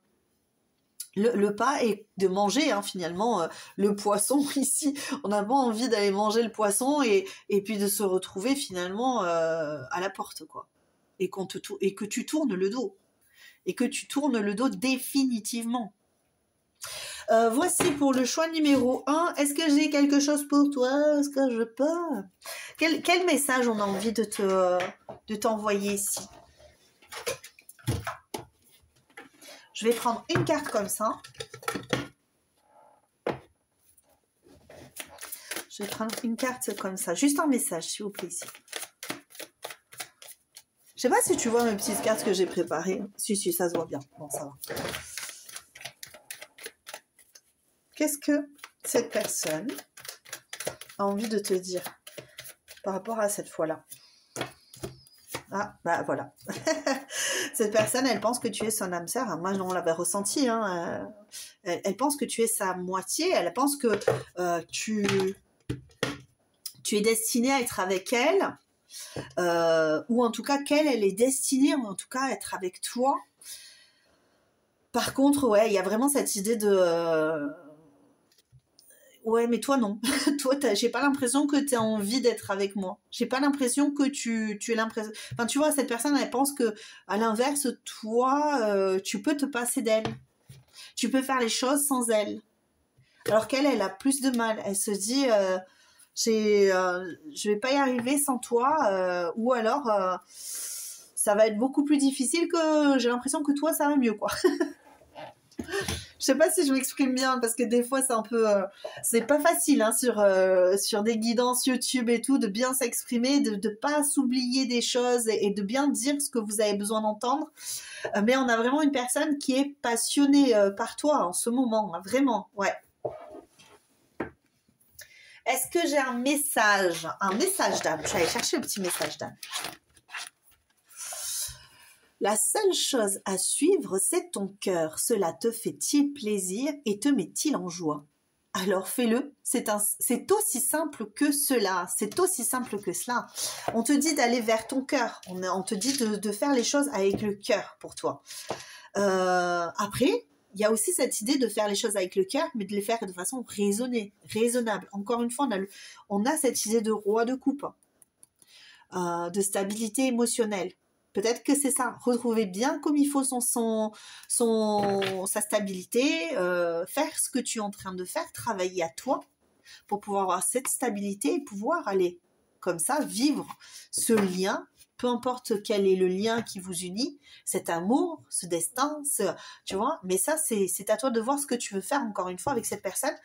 le pas et de manger finalement le poisson ici. On n'a pas envie d'aller manger le poisson et puis de se retrouver finalement à la porte, quoi. Et que tu tournes le dos. Et que tu tournes le dos définitivement. Voici pour le choix numéro 1. Est-ce que j'ai quelque chose pour toi? Est-ce que je peux? Quel message on a envie de t'envoyer ici? Je vais prendre une carte comme ça. Je vais prendre une carte comme ça. Juste un message, s'il vous plaît, ici. Je sais pas si tu vois mes petites cartes que j'ai préparées. Si, ça se voit bien. Bon, ça va. Qu'est-ce que cette personne a envie de te dire par rapport à cette fois-là? Ah, bah voilà. Cette personne, elle pense que tu es son âme sœur. Moi, on l'avait ressenti. Elle pense que tu es sa moitié, elle pense que tu es destiné à être avec elle, ou en tout cas elle est destinée en tout cas à être avec toi. Par contre, ouais, il y a vraiment cette idée de ouais, mais toi non. Toi, j'ai pas l'impression que tu as envie d'être avec moi. J'ai pas l'impression que tu es l'impression. Enfin, tu vois, cette personne, elle pense que, à l'inverse, toi, tu peux te passer d'elle. Tu peux faire les choses sans elle. Alors qu'elle, elle a plus de mal. Elle se dit, je vais pas y arriver sans toi, ou alors, ça va être beaucoup plus difficile que j'ai l'impression que toi, ça va mieux, quoi. Je sais pas si je m'exprime bien parce que des fois c'est un peu, c'est pas facile hein, sur des guidances YouTube et tout de bien s'exprimer, de pas s'oublier des choses et de bien dire ce que vous avez besoin d'entendre. Mais on a vraiment une personne qui est passionnée par toi en ce moment, hein, vraiment, ouais. Est-ce que j'ai un message d'âme? Je vais aller chercher le petit message d'âme. La seule chose à suivre, c'est ton cœur. Cela te fait-il plaisir et te met-il en joie? Alors fais-le. C'est aussi simple que cela. C'est aussi simple que cela. On te dit d'aller vers ton cœur. On te dit de faire les choses avec le cœur pour toi. Après, il y a aussi cette idée de faire les choses avec le cœur, mais de les faire de façon raisonnée, raisonnable. Encore une fois, on a cette idée de roi de coupe, de stabilité émotionnelle. Peut-être que c'est ça, retrouver bien comme il faut sa stabilité, faire ce que tu es en train de faire, travailler à toi pour pouvoir avoir cette stabilité et pouvoir aller comme ça, vivre ce lien, peu importe quel est le lien qui vous unit, cet amour, ce destin, tu vois, mais ça c'est à toi de voir ce que tu veux faire encore une fois avec cette personne.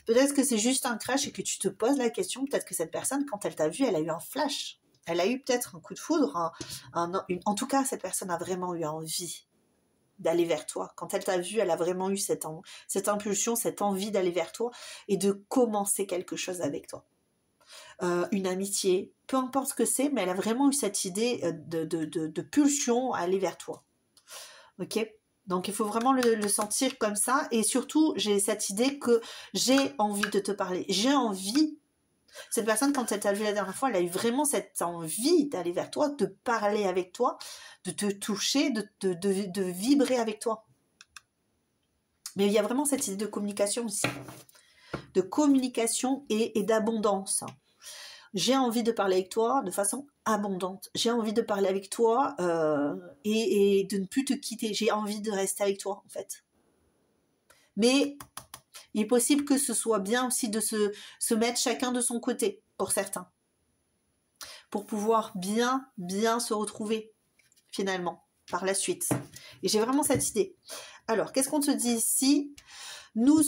Peut-être que c'est juste un crash et que tu te poses la question, peut-être que cette personne, quand elle t'a vu, elle a eu un flash. Elle a eu peut-être un coup de foudre, en tout cas, cette personne a vraiment eu envie d'aller vers toi. Quand elle t'a vu, elle a vraiment eu cette impulsion, cette envie d'aller vers toi et de commencer quelque chose avec toi. Une amitié, peu importe ce que c'est, mais elle a vraiment eu cette idée de pulsion à aller vers toi. Ok ? Donc, il faut vraiment le sentir comme ça. Et surtout, j'ai cette idée que j'ai envie de te parler. J'ai envie. Cette personne, quand elle t'a vu la dernière fois, elle a eu vraiment cette envie d'aller vers toi, de parler avec toi, de te toucher, de vibrer avec toi. Mais il y a vraiment cette idée de communication aussi. De communication et d'abondance. J'ai envie de parler avec toi de façon abondante. J'ai envie de parler avec toi et de ne plus te quitter. J'ai envie de rester avec toi, en fait. Mais il est possible que ce soit bien aussi de se mettre chacun de son côté, pour certains. Pour pouvoir bien se retrouver, finalement, par la suite. Et j'ai vraiment cette idée. Alors, qu'est-ce qu'on te dit ici ? Nous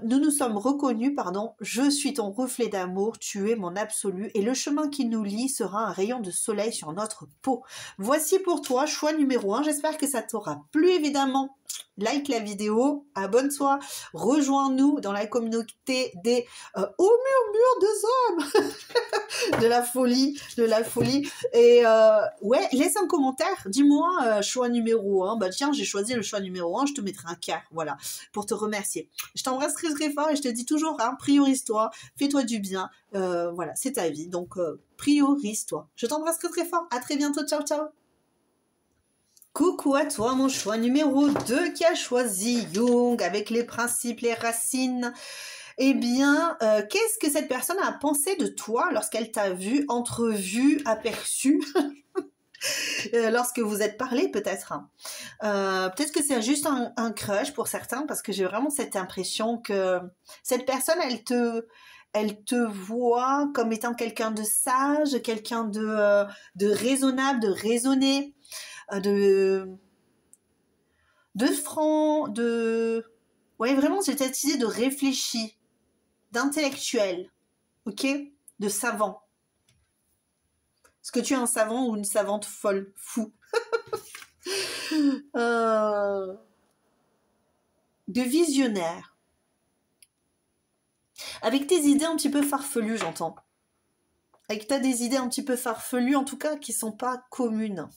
nous sommes reconnus, je suis ton reflet d'amour, tu es mon absolu, et le chemin qui nous lie sera un rayon de soleil sur notre peau. Voici pour toi, choix numéro 1, j'espère que ça t'aura plu évidemment. Like la vidéo, abonne-toi, rejoins-nous dans la communauté des Au murmure des hommes de la folie. Et ouais, laisse un commentaire, dis-moi choix numéro 1. Bah tiens, j'ai choisi le choix numéro 1, je te mettrai un cœur, voilà, pour te remercier. Je t'embrasse très très fort et je te dis toujours, hein, priorise-toi, fais-toi du bien, voilà, c'est ta vie, donc priorise-toi. Je t'embrasse très très fort, à très bientôt, ciao ciao. Coucou à toi, mon choix numéro 2 qui a choisi Jung avec les principes, les racines. Eh bien, qu'est-ce que cette personne a pensé de toi lorsqu'elle t'a vu, entrevu, aperçu lorsque vous êtes parlé peut-être hein. Peut-être que c'est juste un crush pour certains parce que j'ai vraiment cette impression que cette personne, elle te voit comme étant quelqu'un de sage, quelqu'un de raisonnable, de raisonné, de franc, ouais, vraiment j'ai cette idée de réfléchi, d'intellectuel, ok, de savant. Est-ce que tu es un savant ou une savante folle, fou de visionnaire. Avec tes idées un petit peu farfelues, j'entends. Avec t'as des idées un petit peu farfelues, en tout cas, qui sont pas communes.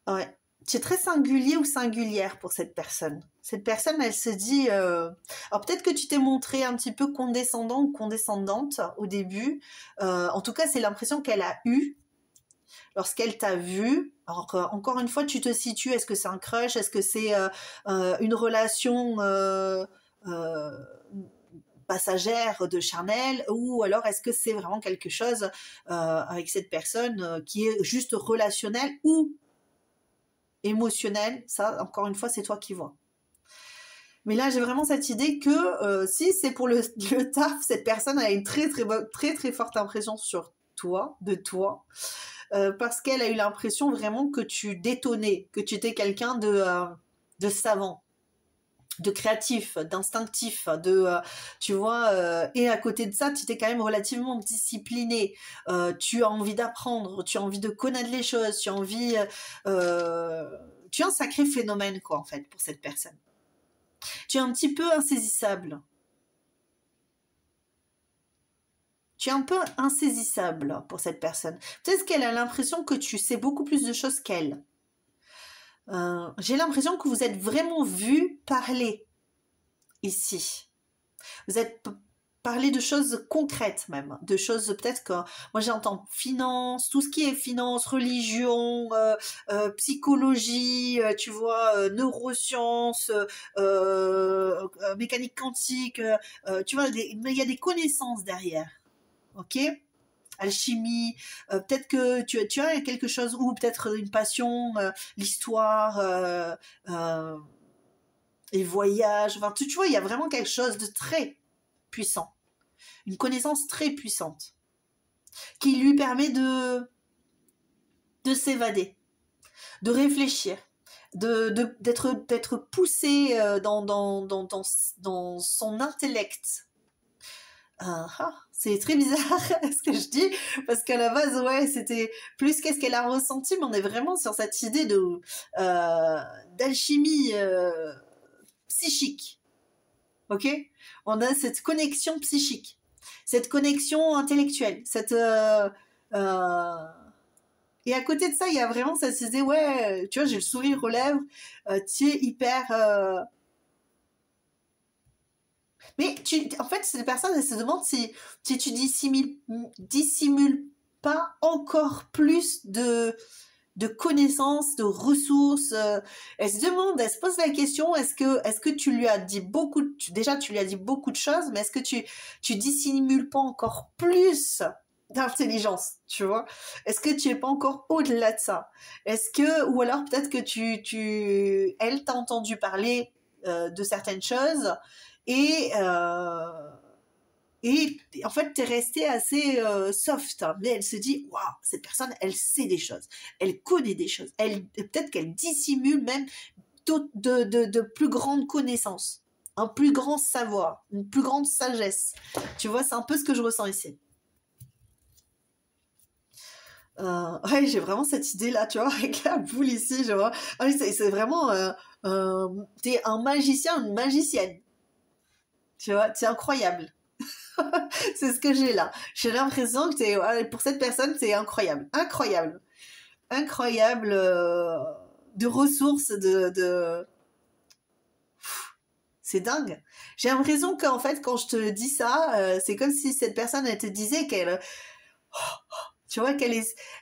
Ouais. tu es très singulier ou singulière pour cette personne. Cette personne, elle se dit... Alors peut-être que tu t'es montré un petit peu condescendant ou condescendante au début. En tout cas, c'est l'impression qu'elle a eue lorsqu'elle t'a vu. Alors encore une fois, tu te situes. Est-ce que c'est un crush? Est-ce que c'est une relation euh, passagère de charnel? Ou alors est-ce que c'est vraiment quelque chose avec cette personne qui est juste relationnel ou émotionnel? Ça, encore une fois, c'est toi qui vois. Mais là, j'ai vraiment cette idée que si c'est pour le taf, cette personne a une très forte impression sur toi, de toi, parce qu'elle a eu l'impression vraiment que tu détonnais, que tu étais quelqu'un de savant, de créatif, d'instinctif, tu vois, et à côté de ça, tu étais quand même relativement discipliné. Tu as envie d'apprendre, tu as envie de connaître les choses, tu as envie, tu es un sacré phénomène quoi en fait pour cette personne. Tu es un petit peu insaisissable. Tu es un peu insaisissable pour cette personne. Peut-être qu'elle a l'impression que tu sais beaucoup plus de choses qu'elle. J'ai l'impression que vous êtes vraiment vu parler ici. Vous êtes parlé de choses concrètes même, de choses peut-être que moi j'entends finance, tout ce qui est finance, religion, psychologie, tu vois, neurosciences, mécanique quantique, tu vois, il y a des connaissances derrière, ok? Alchimie, peut-être que tu as quelque chose, ou peut-être une passion, l'histoire, les voyages, enfin tu vois, il y a vraiment quelque chose de très puissant, une connaissance très puissante, qui lui permet de s'évader, de réfléchir, d'être poussé dans son intellect. C'est très bizarre ce que je dis, parce qu'à la base, ouais, c'était plus qu'est-ce qu'elle a ressenti, mais on est vraiment sur cette idée d'alchimie psychique. Ok? On a cette connexion psychique, cette connexion intellectuelle, et à côté de ça, il y a vraiment cette idée, ouais, tu vois, j'ai le sourire aux lèvres, tu es hyper... Mais en fait, cette personne, elle se demande si tu dissimules pas encore plus de connaissances, de ressources. Elle se demande, elle se pose la question, est-ce que tu lui as dit déjà tu lui as dit beaucoup de choses, mais est-ce que tu dissimules pas encore plus d'intelligence, tu vois? Est-ce que tu es pas encore au-delà de ça? Ou alors peut-être que elle t'a entendu parler de certaines choses et en fait, t'es resté assez soft, hein, mais elle se dit, waouh, cette personne, elle sait des choses, elle connaît des choses, peut-être qu'elle dissimule même de plus grandes connaissances, un plus grand savoir, une plus grande sagesse. Tu vois, c'est un peu ce que je ressens ici. Ouais, j'ai vraiment cette idée-là, tu vois, avec la boule ici, je vois. Ah oui, c'est vraiment, t'es un magicien, une magicienne. Tu vois, c'est incroyable. C'est ce que j'ai là. J'ai l'impression que pour cette personne, c'est incroyable. Incroyable. Incroyable de ressources, c'est dingue. J'ai l'impression qu'en fait, quand je te dis ça, c'est comme si cette personne, elle te disait qu'elle... Tu vois,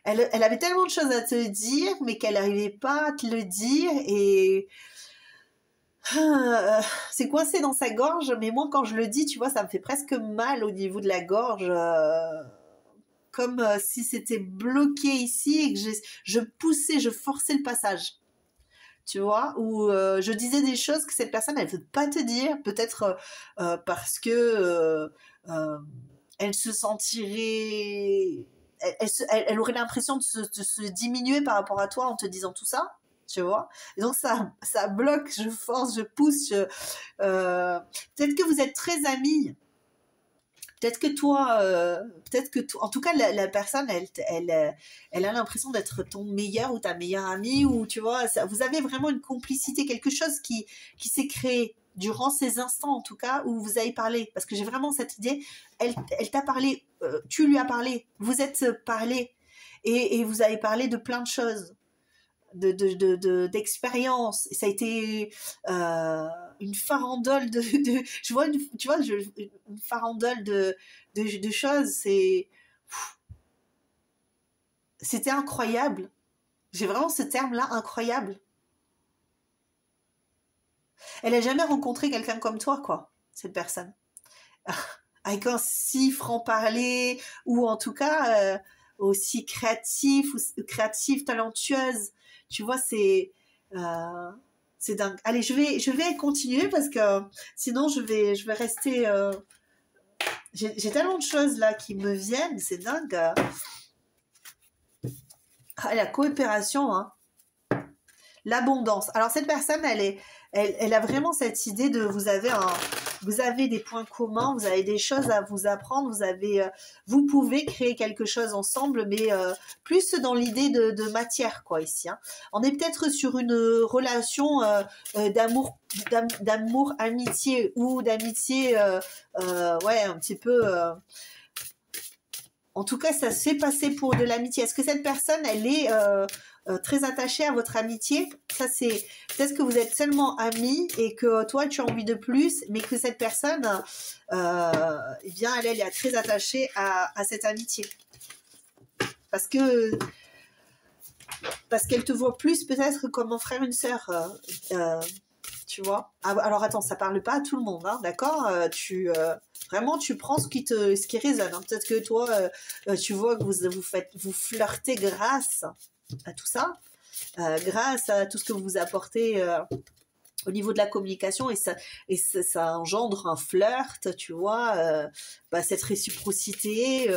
elle avait tellement de choses à te dire, mais qu'elle n'arrivait pas à te le dire, et... c'est coincé dans sa gorge, mais moi quand je le dis, tu vois, ça me fait presque mal au niveau de la gorge, comme si c'était bloqué ici et que je poussais, je forçais le passage, tu vois, ou je disais des choses que cette personne elle veut pas te dire, peut-être parce que elle se sentirait, elle aurait l'impression de se diminuer par rapport à toi en te disant tout ça. Tu vois, et donc ça bloque, je force, je pousse. Peut-être que vous êtes très amis. Peut-être que toi, en tout cas, la personne, elle a l'impression d'être ton meilleur ou ta meilleure amie, ou tu vois, vous avez vraiment une complicité, quelque chose qui s'est créé durant ces instants, en tout cas, où vous avez parlé. Parce que j'ai vraiment cette idée, elle t'a parlé, tu lui as parlé, vous êtes parlé, et vous avez parlé de plein de choses. d'expérience. Ça a été une farandole tu vois, une farandole de choses. C'était incroyable. J'ai vraiment ce terme-là, incroyable. Elle a jamais rencontré quelqu'un comme toi, quoi, cette personne. Avec un si franc-parler, ou en tout cas aussi créatif, ou créative, talentueuse. Tu vois, c'est dingue. Allez, je vais continuer parce que sinon je vais rester. J'ai tellement de choses là qui me viennent, c'est dingue. Ah, la coopération, hein. L'abondance. Alors cette personne, elle a vraiment cette idée de vous avez des points communs, vous avez des choses à vous apprendre, vous pouvez créer quelque chose ensemble, mais plus dans l'idée de matière, quoi, ici. Hein. On est peut-être sur une relation d'amour, amitié ou d'amitié, ouais, un petit peu. En tout cas, ça se fait passer pour de l'amitié. Est-ce que cette personne, elle est très attachée à votre amitié? Ça, c'est peut-être que vous êtes seulement amis et que toi, tu as envie de plus, mais que cette personne, eh bien, elle est très attachée à cette amitié. Parce qu'elle te voit plus peut-être comme un frère, une sœur. Tu vois. Alors attends, ça parle pas à tout le monde, hein, d'accord. Vraiment, tu prends ce qui résonne. Hein. Peut-être que toi, tu vois que vous flirtez grâce à tout ça, grâce à tout ce que vous apportez au niveau de la communication, et ça engendre un flirt, tu vois, cette réciprocité,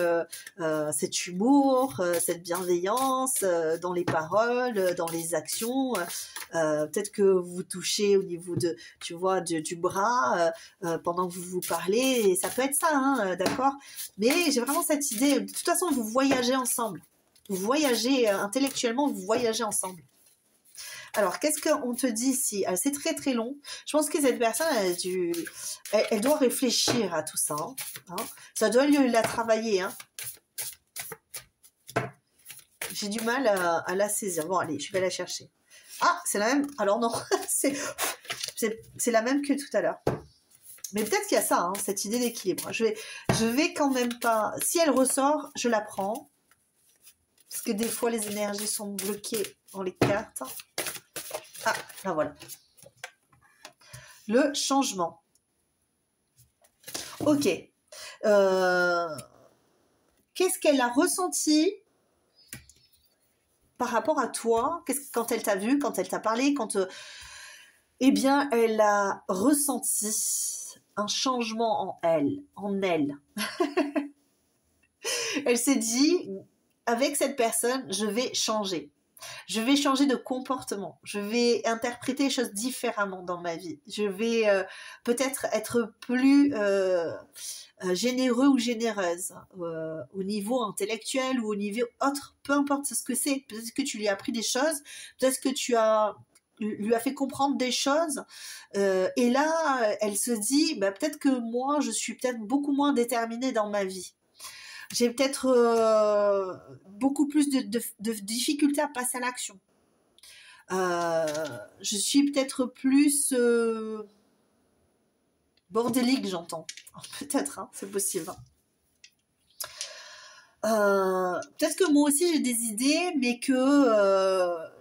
cet humour, cette bienveillance dans les paroles, dans les actions. Peut-être que vous touchez au niveau tu vois, du bras pendant que vous parlez, et ça peut être ça, hein, d'accord. Mais j'ai vraiment cette idée. De toute façon, vous voyagez ensemble. Vous voyagez intellectuellement, vous voyagez ensemble. Alors, qu'est-ce qu'on te dit ici? C'est très très long. Je pense que cette personne, elle doit réfléchir à tout ça. Hein. Ça doit la travailler. Hein. J'ai du mal à la saisir. Bon, allez, je vais la chercher. Ah, c'est la même. Alors non, c'est la même que tout à l'heure. Mais peut-être qu'il y a ça, hein, cette idée d'équilibre. Je vais quand même pas... Si elle ressort, je la prends. Parce que des fois, les énergies sont bloquées dans les cartes. Ah, ben voilà. Le changement. Ok. Qu'est-ce qu'elle a ressenti par rapport à toi? Quand elle t'a vu, quand elle t'a parlé, eh bien, elle a ressenti un changement en elle. Elle s'est dit, avec cette personne, je vais changer. Je vais changer de comportement. Je vais interpréter les choses différemment dans ma vie. Je vais peut-être être plus généreux ou généreuse au niveau intellectuel ou au niveau autre. Peu importe ce que c'est. Peut-être que tu lui as appris des choses. Peut-être que tu lui as fait comprendre des choses. Et là, elle se dit, peut-être que moi, je suis peut-être beaucoup moins déterminée dans ma vie. J'ai peut-être beaucoup plus de difficultés à passer à l'action. Je suis peut-être plus bordélique, j'entends. Peut-être, hein, c'est possible. Peut-être que moi aussi j'ai des idées, mais que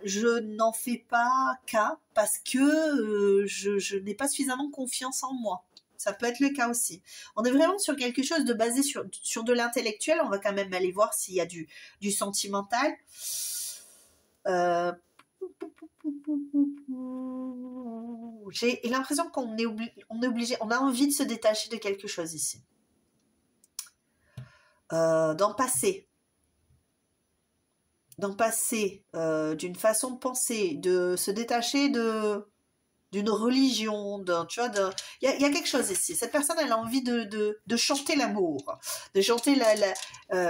je n'en fais pas cas parce que je n'ai pas suffisamment confiance en moi. Ça peut être le cas aussi. On est vraiment sur quelque chose de basé sur de l'intellectuel. On va quand même aller voir s'il y a du sentimental. J'ai l'impression qu'on est obligé, on a envie de se détacher de quelque chose ici. D'en passer, d'une façon de penser, de se détacher d'une religion, tu vois, il y a quelque chose ici. Cette personne, elle a envie de chanter l'amour, de chanter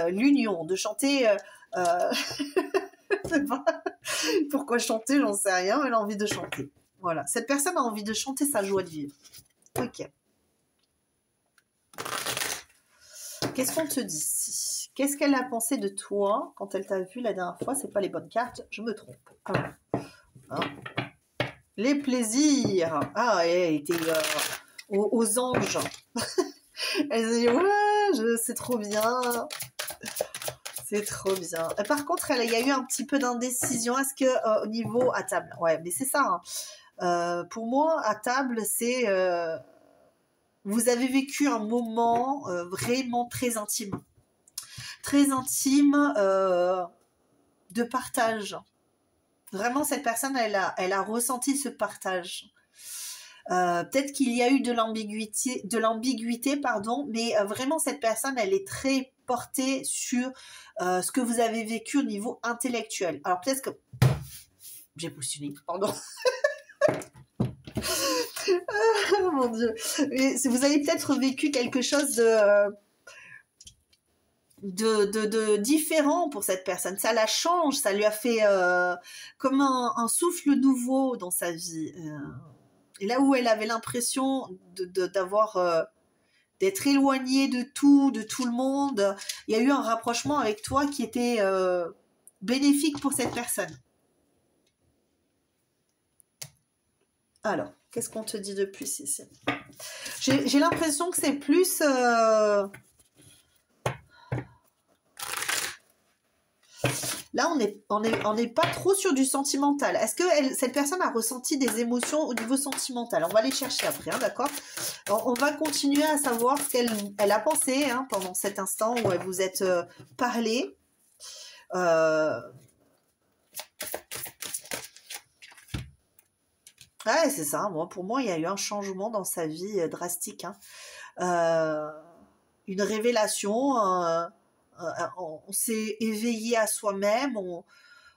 l'union, de chanter... pourquoi chanter, j'en sais rien, elle a envie de chanter. Voilà, cette personne a envie de chanter sa joie de vivre. Ok. qu'est-ce qu'on te dit ici? Qu'est-ce qu'elle a pensé de toi quand elle t'a vu la dernière fois? C'est pas les bonnes cartes, je me trompe. Hein. Les plaisirs. Ah, elle était aux anges. Elle s'est dit, ouais, c'est trop bien. C'est trop bien. Et par contre, il y a eu un petit peu d'indécision. Est-ce que au niveau à table? Ouais, mais c'est ça. Hein. Pour moi, à table, c'est... vous avez vécu un moment vraiment très intime. Très intime de partage. Vraiment, cette personne, elle a ressenti ce partage. Peut-être qu'il y a eu de l'ambiguïté, pardon, mais vraiment, cette personne, elle est très portée sur ce que vous avez vécu au niveau intellectuel. Alors, peut-être que... J'ai postulé, pardon. Oh, mon Dieu. Mais vous avez peut-être vécu quelque chose de différent pour cette personne. Ça la change, ça lui a fait comme un souffle nouveau dans sa vie. Et là où elle avait l'impression d'avoir... d'être éloignée de tout le monde, il y a eu un rapprochement avec toi qui était bénéfique pour cette personne. Alors, qu'est-ce qu'on te dit de plus ici? J'ai l'impression que c'est plus... Là, on n'est pas trop sur du sentimental. Est-ce que cette personne a ressenti des émotions au niveau sentimental? On va les chercher après, hein, d'accord? On va continuer à savoir ce qu'elle a pensé hein, pendant cet instant où elle vous êtes parlé. Ouais, c'est ça. Moi, pour moi, il y a eu un changement dans sa vie drastique. Hein. Une révélation. On s'est éveillé à soi-même.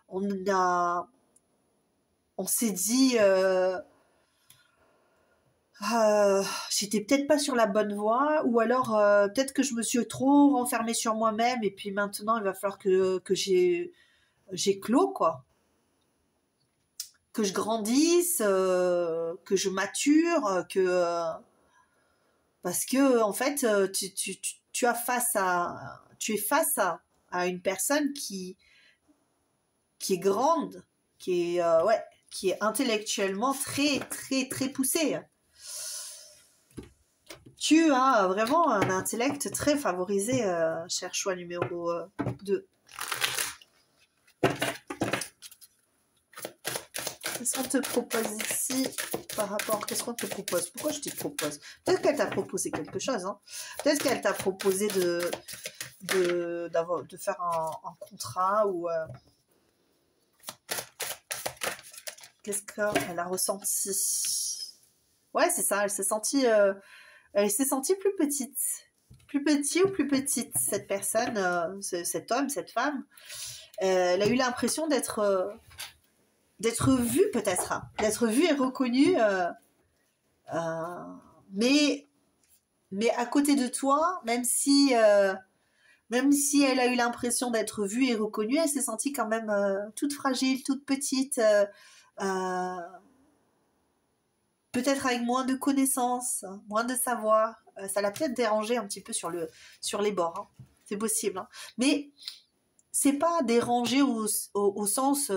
On s'est dit... j'étais peut-être pas sur la bonne voie, ou alors peut-être que je me suis trop renfermée sur moi-même, et puis maintenant, il va falloir que j'ai clos, quoi. Que je grandisse, que je mature, parce que en fait, tu es face à une personne qui est grande, qui est intellectuellement très très très poussée. Tu as vraiment un intellect très favorisé, cher choix numéro 2. Qu'est-ce qu'on te propose ici par rapport... Qu'est-ce qu'on te propose? Pourquoi je te propose? Peut-être qu'elle t'a proposé quelque chose. Hein. Peut-être qu'elle t'a proposé de faire un contrat ou... Qu'est-ce qu'elle a ressenti? Ouais, c'est ça. Elle s'est sentie plus petite. Plus petit ou plus petite, cette personne, cet homme, cette femme. Elle a eu l'impression d'être vue peut-être, hein, d'être vue et reconnue, mais à côté de toi, même si elle a eu l'impression d'être vue et reconnue, elle s'est sentie quand même toute fragile, toute petite, peut-être avec moins de connaissances, moins de savoir. Ça l'a peut-être dérangé un petit peu sur les bords, hein. C'est possible, hein. Mais c'est pas dérangé au sens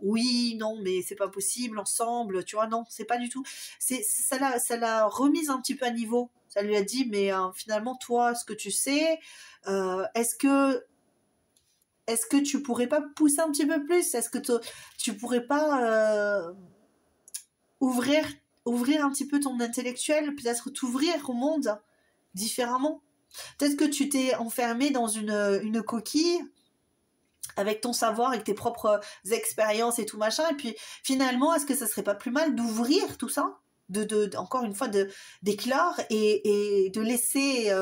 oui, non, mais c'est pas possible ensemble, tu vois, non, c'est pas du tout. Ça l'a remise un petit peu à niveau. Ça lui a dit, mais finalement, toi, ce que tu sais, est-ce que tu pourrais pas pousser un petit peu plus? Est-ce que tu pourrais pas ouvrir un petit peu ton intellectuel, peut-être t'ouvrir au monde différemment? Peut-être que tu t'es enfermé dans une coquille avec ton savoir, avec tes propres expériences et tout machin, et puis finalement, est-ce que ça serait pas plus mal d'ouvrir tout ça, encore une fois, d'éclore et de laisser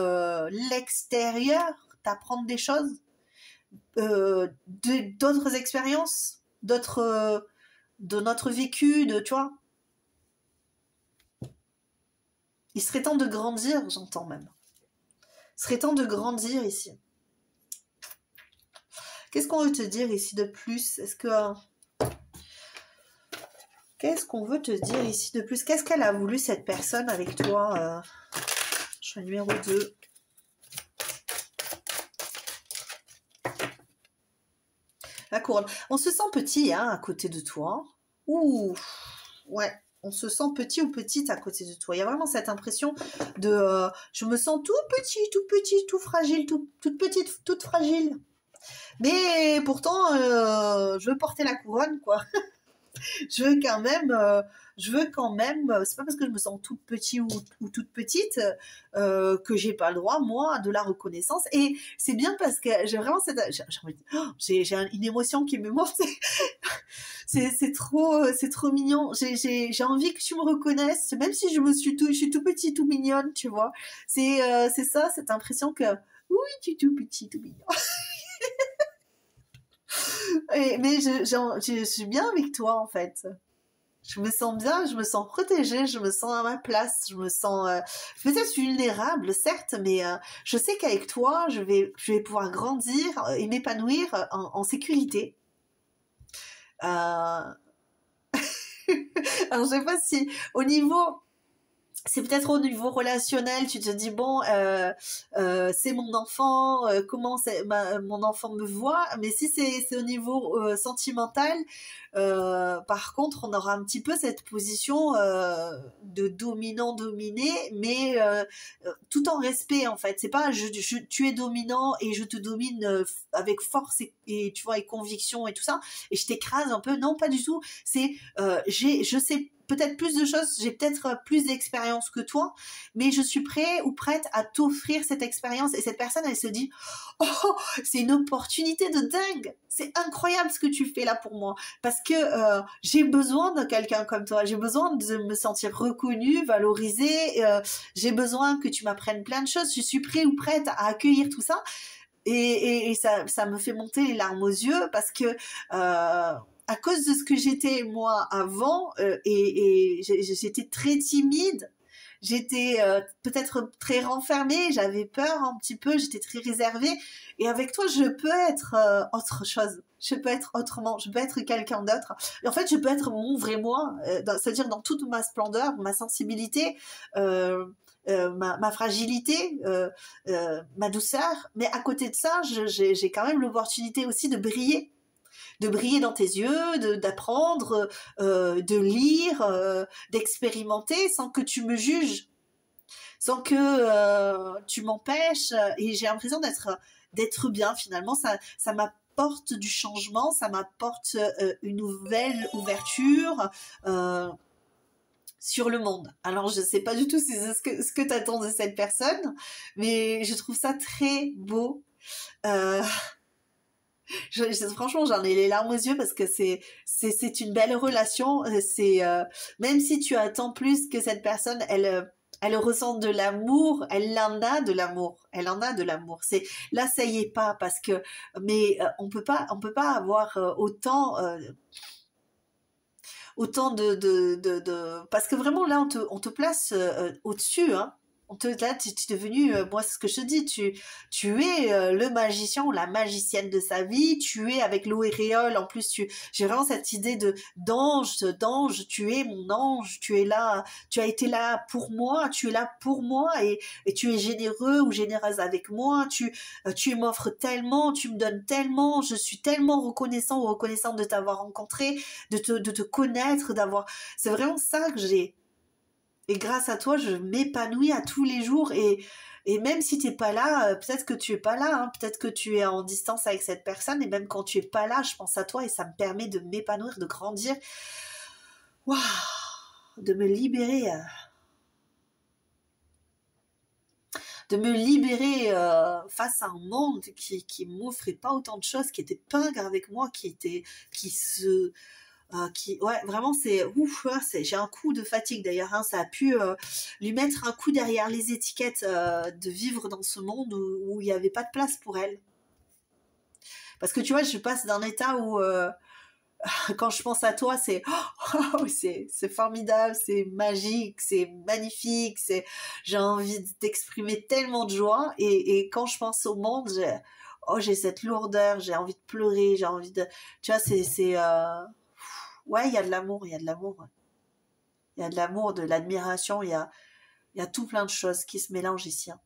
l'extérieur t'apprendre des choses, d'autres expériences, de notre vécu, tu vois. Il serait temps de grandir, j'entends même. Il serait temps de grandir ici. Qu'est-ce qu'on veut te dire ici de plus? Qu'est-ce qu'on veut te dire ici de plus? Qu'est-ce qu'elle a voulu, cette personne, avec toi? Choix numéro 2. La couronne. On se sent petit hein, à côté de toi. Ouh, ouais. On se sent petit ou petite à côté de toi. Il y a vraiment cette impression de je me sens tout petit, tout fragile, toute petite, toute fragile. Mais pourtant, je veux porter la couronne, quoi. Je veux quand même, c'est pas parce que je me sens toute petite ou toute petite que j'ai pas le droit, moi, de la reconnaissance. Et c'est bien parce que j'ai vraiment j'ai une émotion qui me monte. C'est trop mignon. J'ai envie que tu me reconnaisses, même si je suis tout petit, tout mignonne, tu vois. C'est ça, cette impression que oui, tu es tout petit, tout mignon. Mais je suis bien avec toi en fait. Je me sens bien, je me sens protégée, je me sens à ma place, je me sens peut-être vulnérable, certes, mais je sais qu'avec toi, je vais pouvoir grandir et m'épanouir en sécurité. Alors, je sais pas si au niveau c'est peut-être au niveau relationnel, tu te dis bon, c'est mon enfant, comment mon enfant me voit, mais si c'est au niveau sentimental, par contre, on aura un petit peu cette position de dominant-dominé, mais tout en respect en fait. C'est pas tu es dominant et je te domine avec force et tu vois et conviction et tout ça, et je t'écrase un peu. Non, pas du tout. C'est je sais peut-être plus de choses, j'ai peut-être plus d'expérience que toi, mais je suis prêt ou prête à t'offrir cette expérience. Et cette personne, elle se dit, oh, c'est une opportunité de dingue, c'est incroyable ce que tu fais là pour moi, parce que j'ai besoin de quelqu'un comme toi, j'ai besoin de me sentir reconnue, valorisée, j'ai besoin que tu m'apprennes plein de choses, je suis prêt ou prête à accueillir tout ça. Et ça me fait monter les larmes aux yeux parce que à cause de ce que j'étais moi avant et j'étais très timide, j'étais peut-être très renfermée, j'avais peur un petit peu, j'étais très réservée, et avec toi je peux être autre chose, je peux être autrement, je peux être quelqu'un d'autre, et en fait je peux être mon vrai moi, c'est-à-dire dans toute ma splendeur, ma sensibilité, ma fragilité, ma douceur, mais à côté de ça j'ai quand même l'opportunité aussi de briller dans tes yeux, d'apprendre, de lire, d'expérimenter sans que tu me juges, sans que tu m'empêches. Et j'ai l'impression d'être bien finalement. Ça m'apporte du changement, ça m'apporte une nouvelle ouverture sur le monde. Alors je sais pas du tout si c'est ce que t'attends de cette personne, mais je trouve ça très beau. Franchement, j'en ai les larmes aux yeux parce que c'est une belle relation. Même si tu attends plus que cette personne, elle ressent de l'amour, elle en a de l'amour, elle en a de l'amour. C'est là, ça y est pas parce que, mais on peut pas avoir autant parce que vraiment là on te place au-dessus, hein. Là, tu es devenu, moi c'est ce que je te dis, tu es le magicien ou la magicienne de sa vie, tu es avec l'auréole, en plus j'ai vraiment cette idée d'ange, tu es mon ange, tu es là, tu as été là pour moi, tu es là pour moi et tu es généreux ou généreuse avec moi, tu m'offres tellement, tu me donnes tellement, je suis tellement reconnaissant ou reconnaissante de t'avoir rencontré, de te connaître, c'est vraiment ça que j'ai. Et grâce à toi, je m'épanouis à tous les jours. Et même si t'es pas là, peut-être que tu es pas là, hein, peut-être que tu es en distance avec cette personne. Et même quand tu es pas là, je pense à toi et ça me permet de m'épanouir, de grandir. Waouh, de me libérer. De me libérer face à un monde qui m'offrait pas autant de choses, qui était pingre avec moi, ouais, vraiment c'est ouf, j'ai un coup de fatigue d'ailleurs, hein, ça a pu lui mettre un coup derrière les étiquettes de vivre dans ce monde où il n'y avait pas de place pour elle, parce que tu vois je passe d'un état où quand je pense à toi c'est formidable, c'est magique, c'est magnifique, j'ai envie d'exprimer tellement de joie, et quand je pense au monde j'ai cette lourdeur, j'ai envie de pleurer, j'ai envie de, tu vois, ouais, il y a de l'amour, il y a de l'amour, il y a de l'amour, de l'admiration, il y a Il y a tout plein de choses qui se mélangent ici. Hein.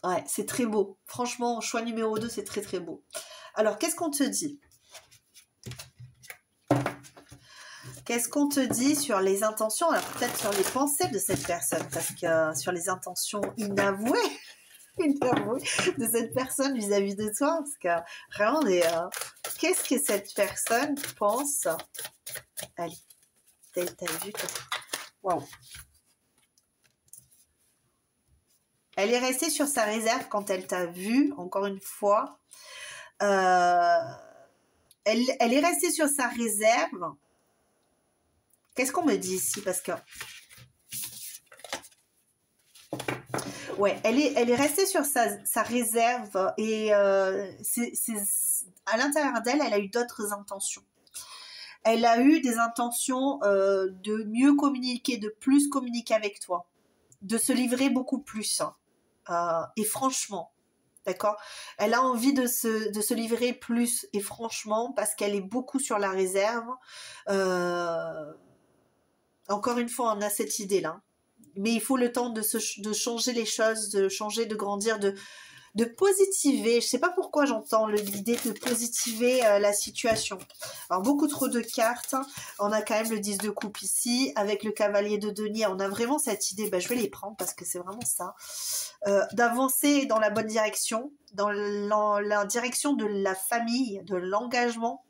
Ouais, c'est très beau. Franchement, choix numéro 2, c'est très très beau. Alors, qu'est-ce qu'on te dit? Qu'est-ce qu'on te dit sur les intentions? Alors, peut-être sur les pensées de cette personne, parce que sur les intentions inavouées, inavouées de cette personne vis-à-vis de toi, parce que vraiment, qu'est-ce que cette personne pense? Allez, t'as vu que... Waouh! Elle est restée sur sa réserve quand elle t'a vu, encore une fois. Elle est restée sur sa réserve. Qu'est-ce qu'on me dit ici? Parce que... Ouais, elle est restée sur sa réserve et à l'intérieur d'elle, elle a eu d'autres intentions. Elle a eu des intentions de mieux communiquer, de plus communiquer avec toi, de se livrer beaucoup plus. Et franchement, d'accord? Elle a envie de se livrer plus et franchement parce qu'elle est beaucoup sur la réserve. Encore une fois, on a cette idée-là. Mais il faut le temps de changer les choses, de changer, de grandir, de positiver. Je ne sais pas pourquoi j'entends l'idée de positiver la situation. Alors, beaucoup trop de cartes. On a quand même le 10 de coupe ici. Avec le cavalier de denier, on a vraiment cette idée. Je vais les prendre parce que c'est vraiment ça. D'avancer dans la bonne direction, dans la direction de la famille, de l'engagement.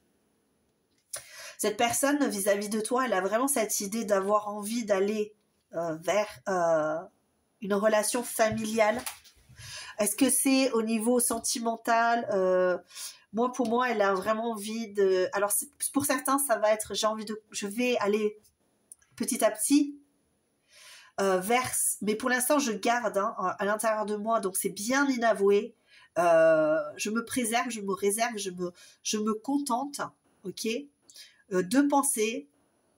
Cette personne, vis-à-vis de toi, elle a vraiment cette idée d'avoir envie d'aller vers une relation familiale. Est-ce que c'est au niveau sentimental? Pour moi, elle a vraiment envie de... Alors, pour certains, ça va être, je vais aller petit à petit vers... Mais pour l'instant, je garde à l'intérieur de moi, donc c'est bien inavoué. Je me préserve, je me réserve, je me contente, ok, de penser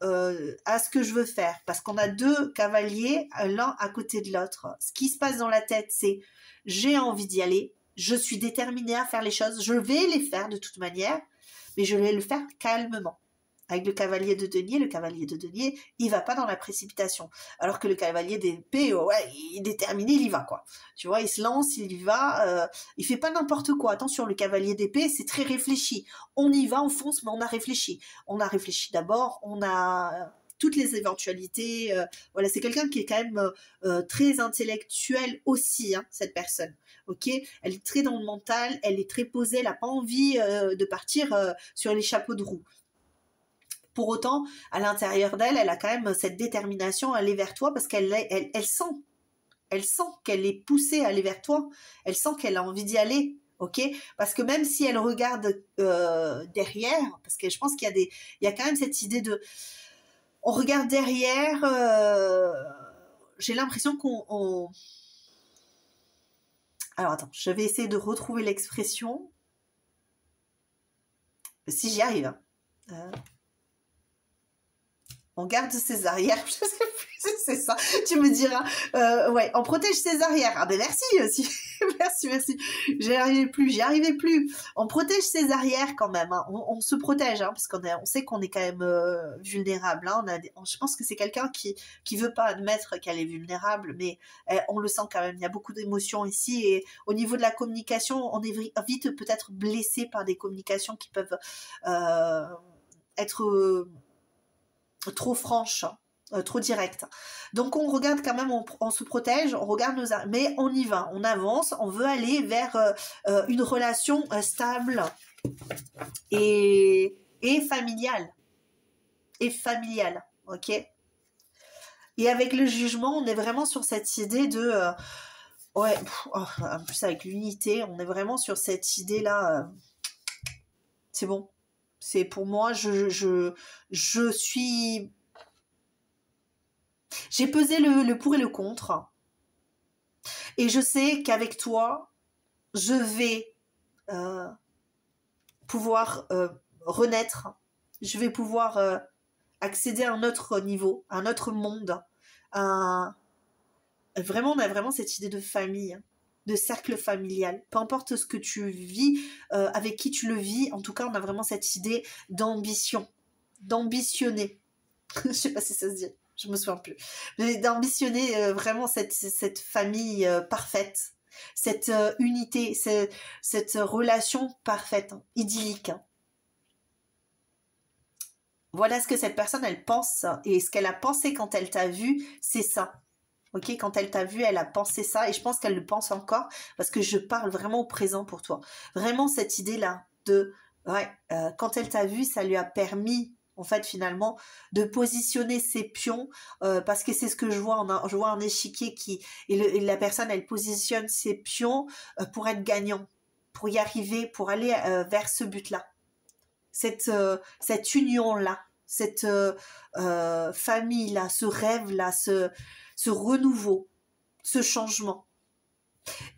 à ce que je veux faire, parce qu'on a deux cavaliers l'un à côté de l'autre. Ce qui se passe dans la tête, c'est j'ai envie d'y aller, je suis déterminée à faire les choses, je vais les faire de toute manière, mais je vais le faire calmement. Avec le cavalier de denier, il va pas dans la précipitation. Alors que le cavalier d'épée, ouais, il est déterminé, il y va, quoi. Tu vois, il se lance, il y va, il fait pas n'importe quoi. Attention, le cavalier d'épée, c'est très réfléchi. On y va, on fonce, mais on a réfléchi. On a réfléchi d'abord, on a toutes les éventualités. Voilà, c'est quelqu'un qui est quand même très intellectuel aussi, hein, cette personne. Ok, elle est très dans le mental, elle est très posée, elle n'a pas envie de partir sur les chapeaux de roue. Pour autant, à l'intérieur d'elle, elle a quand même cette détermination à aller vers toi parce qu'elle sent qu'elle est poussée à aller vers toi. Elle sent qu'elle a envie d'y aller, ok? Parce que même si elle regarde derrière, parce que je pense qu'il y a quand même cette idée de, on regarde derrière. J'ai l'impression Alors attends, je vais essayer de retrouver l'expression. Si j'y arrive. On garde ses arrières, je sais plus, c'est ça, tu me diras. Ouais, on protège ses arrières. Ah ben merci aussi, merci. J'y arrivais plus. On protège ses arrières quand même, hein. On se protège, hein, parce on sait qu'on est quand même vulnérable. Hein. Je pense que c'est quelqu'un qui veut pas admettre qu'elle est vulnérable, mais on le sent quand même. Il y a beaucoup d'émotions ici et au niveau de la communication, on est vite peut-être blessé par des communications qui peuvent être trop franche, trop directe. Donc on regarde quand même, on se protège, on regarde mais on y va, on avance, on veut aller vers une relation stable et familiale. Ok. Et avec le jugement, on est vraiment sur cette idée de... ouais, en plus avec l'unité, on est vraiment sur cette idée-là. C'est bon. C'est pour moi, je suis... J'ai pesé le pour et le contre. Et je sais qu'avec toi, je vais pouvoir renaître. Je vais pouvoir accéder à un autre niveau, à un autre monde. Vraiment, on a vraiment cette idée de famille, hein, de cercle familial. Peu importe ce que tu vis, avec qui tu le vis, en tout cas, on a vraiment cette idée d'ambition, d'ambitionner. Je sais pas si ça se dit. Je me souviens plus. D'ambitionner vraiment cette famille parfaite, cette unité, cette relation parfaite, hein, idyllique. Hein. Voilà ce que cette personne, elle pense, et ce qu'elle a pensé quand elle t'a vu, c'est ça. Ok, quand elle t'a vu, elle a pensé ça, et je pense qu'elle le pense encore, parce que je parle vraiment au présent pour toi. Vraiment cette idée-là de, ouais, quand elle t'a vu, ça lui a permis, en fait, finalement, de positionner ses pions, parce que c'est ce que je vois, je vois un échiquier qui, et la personne, elle positionne ses pions pour être gagnant, pour y arriver, pour aller vers ce but-là. Cette union-là, cette famille-là, ce rêve-là, ce renouveau, ce changement.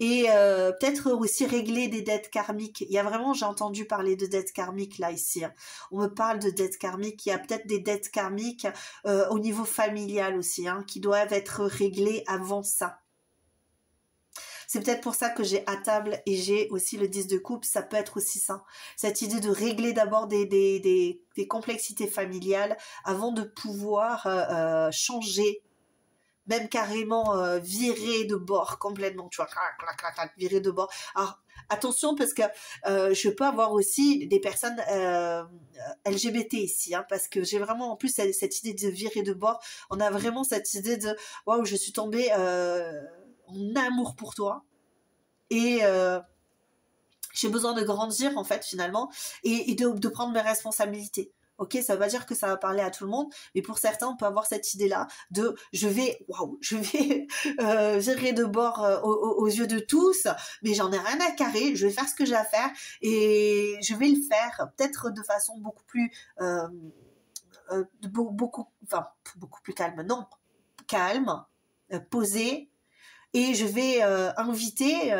Et peut-être aussi régler des dettes karmiques. Il y a vraiment, j'ai entendu parler de dettes karmiques là, ici. Hein. On me parle de dettes karmiques. Il y a peut-être des dettes karmiques au niveau familial aussi, hein, qui doivent être réglées avant ça. C'est peut-être pour ça que j'ai à table et j'ai aussi le 10 de coupe, ça peut être aussi ça. Cette idée de régler d'abord des complexités familiales avant de pouvoir changer, même carrément virer de bord complètement, tu vois, virer de bord. Alors, attention parce que je peux avoir aussi des personnes LGBT ici, hein, parce que j'ai vraiment en plus cette idée de virer de bord. On a vraiment cette idée de waouh, je suis tombée en amour pour toi et j'ai besoin de grandir en fait finalement et de prendre mes responsabilités. Ok, ça veut pas dire que ça va parler à tout le monde, mais pour certains, on peut avoir cette idée-là de je vais virer de bord aux yeux de tous, mais j'en ai rien à carrer, je vais faire ce que j'ai à faire et je vais le faire peut-être de façon beaucoup plus beaucoup plus calme, non, calme, posée. Et je vais inviter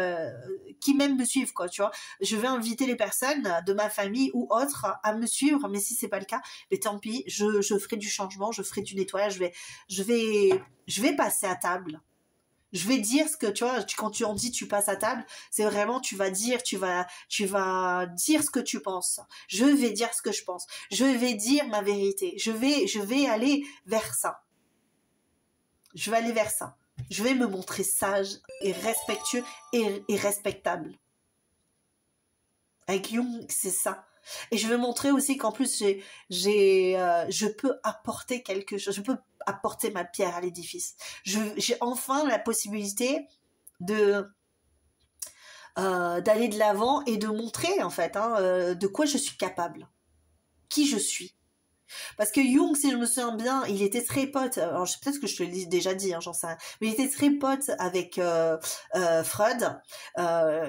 qui même me suivent, quoi, tu vois. Je vais inviter les personnes de ma famille ou autres à me suivre, mais si c'est pas le cas, mais tant pis, je ferai du changement, je ferai du nettoyage, je vais passer à table. Je vais dire ce que, tu vois, quand on dit tu passes à table, c'est vraiment tu vas dire ce que tu penses. Je vais dire ce que je pense. Je vais dire ma vérité. Je vais aller vers ça. Je vais aller vers ça. Je vais me montrer sage et respectueux et respectable. Avec Jung, c'est ça. Et je vais montrer aussi qu'en plus, je peux apporter quelque chose. Je peux apporter ma pierre à l'édifice. J'ai enfin la possibilité de d'aller de l'avant et de montrer, en fait, hein, de quoi je suis capable. Qui je suis. Parce que Jung, si je me souviens bien, il était très pote, alors peut-être que je te l'ai déjà dit, hein, j'en sais rien, mais il était très pote avec Freud,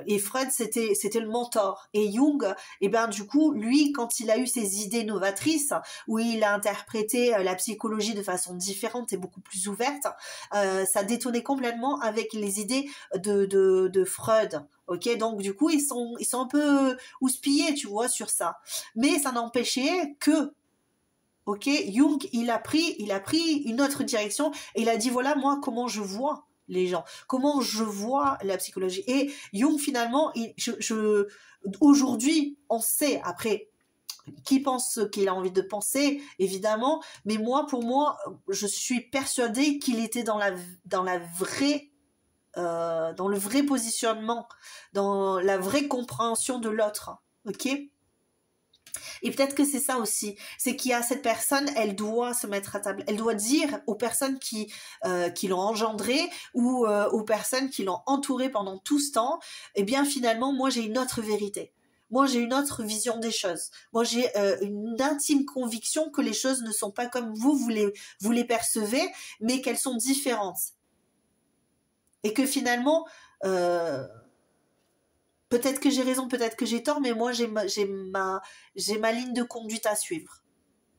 et Freud c'était le mentor, et Jung, et ben du coup, lui, quand il a eu ses idées novatrices, où il a interprété la psychologie de façon différente et beaucoup plus ouverte, ça détonnait complètement avec les idées de Freud. Ok, donc du coup ils sont un peu houspillés, tu vois, sur ça, mais ça n'empêchait que ok, Jung, il a pris une autre direction et il a dit voilà moi comment je vois les gens, comment je vois la psychologie. Et Jung finalement, aujourd'hui, on sait après qui pense ce qu'il a envie de penser évidemment, mais pour moi, je suis persuadée qu'il était dans la vraie dans le vrai positionnement, dans la vraie compréhension de l'autre, ok. Et peut-être que c'est ça aussi, c'est qu'il y a cette personne, elle doit se mettre à table, elle doit dire aux personnes qui l'ont engendré ou aux personnes qui l'ont entouré pendant tout ce temps, eh bien finalement moi j'ai une autre vérité. Moi, j'ai une autre vision des choses. Moi, j'ai une intime conviction que les choses ne sont pas comme vous les percevez, mais qu'elles sont différentes. Et que finalement, peut-être que j'ai raison, peut-être que j'ai tort, mais moi, j'ai ma ligne de conduite à suivre.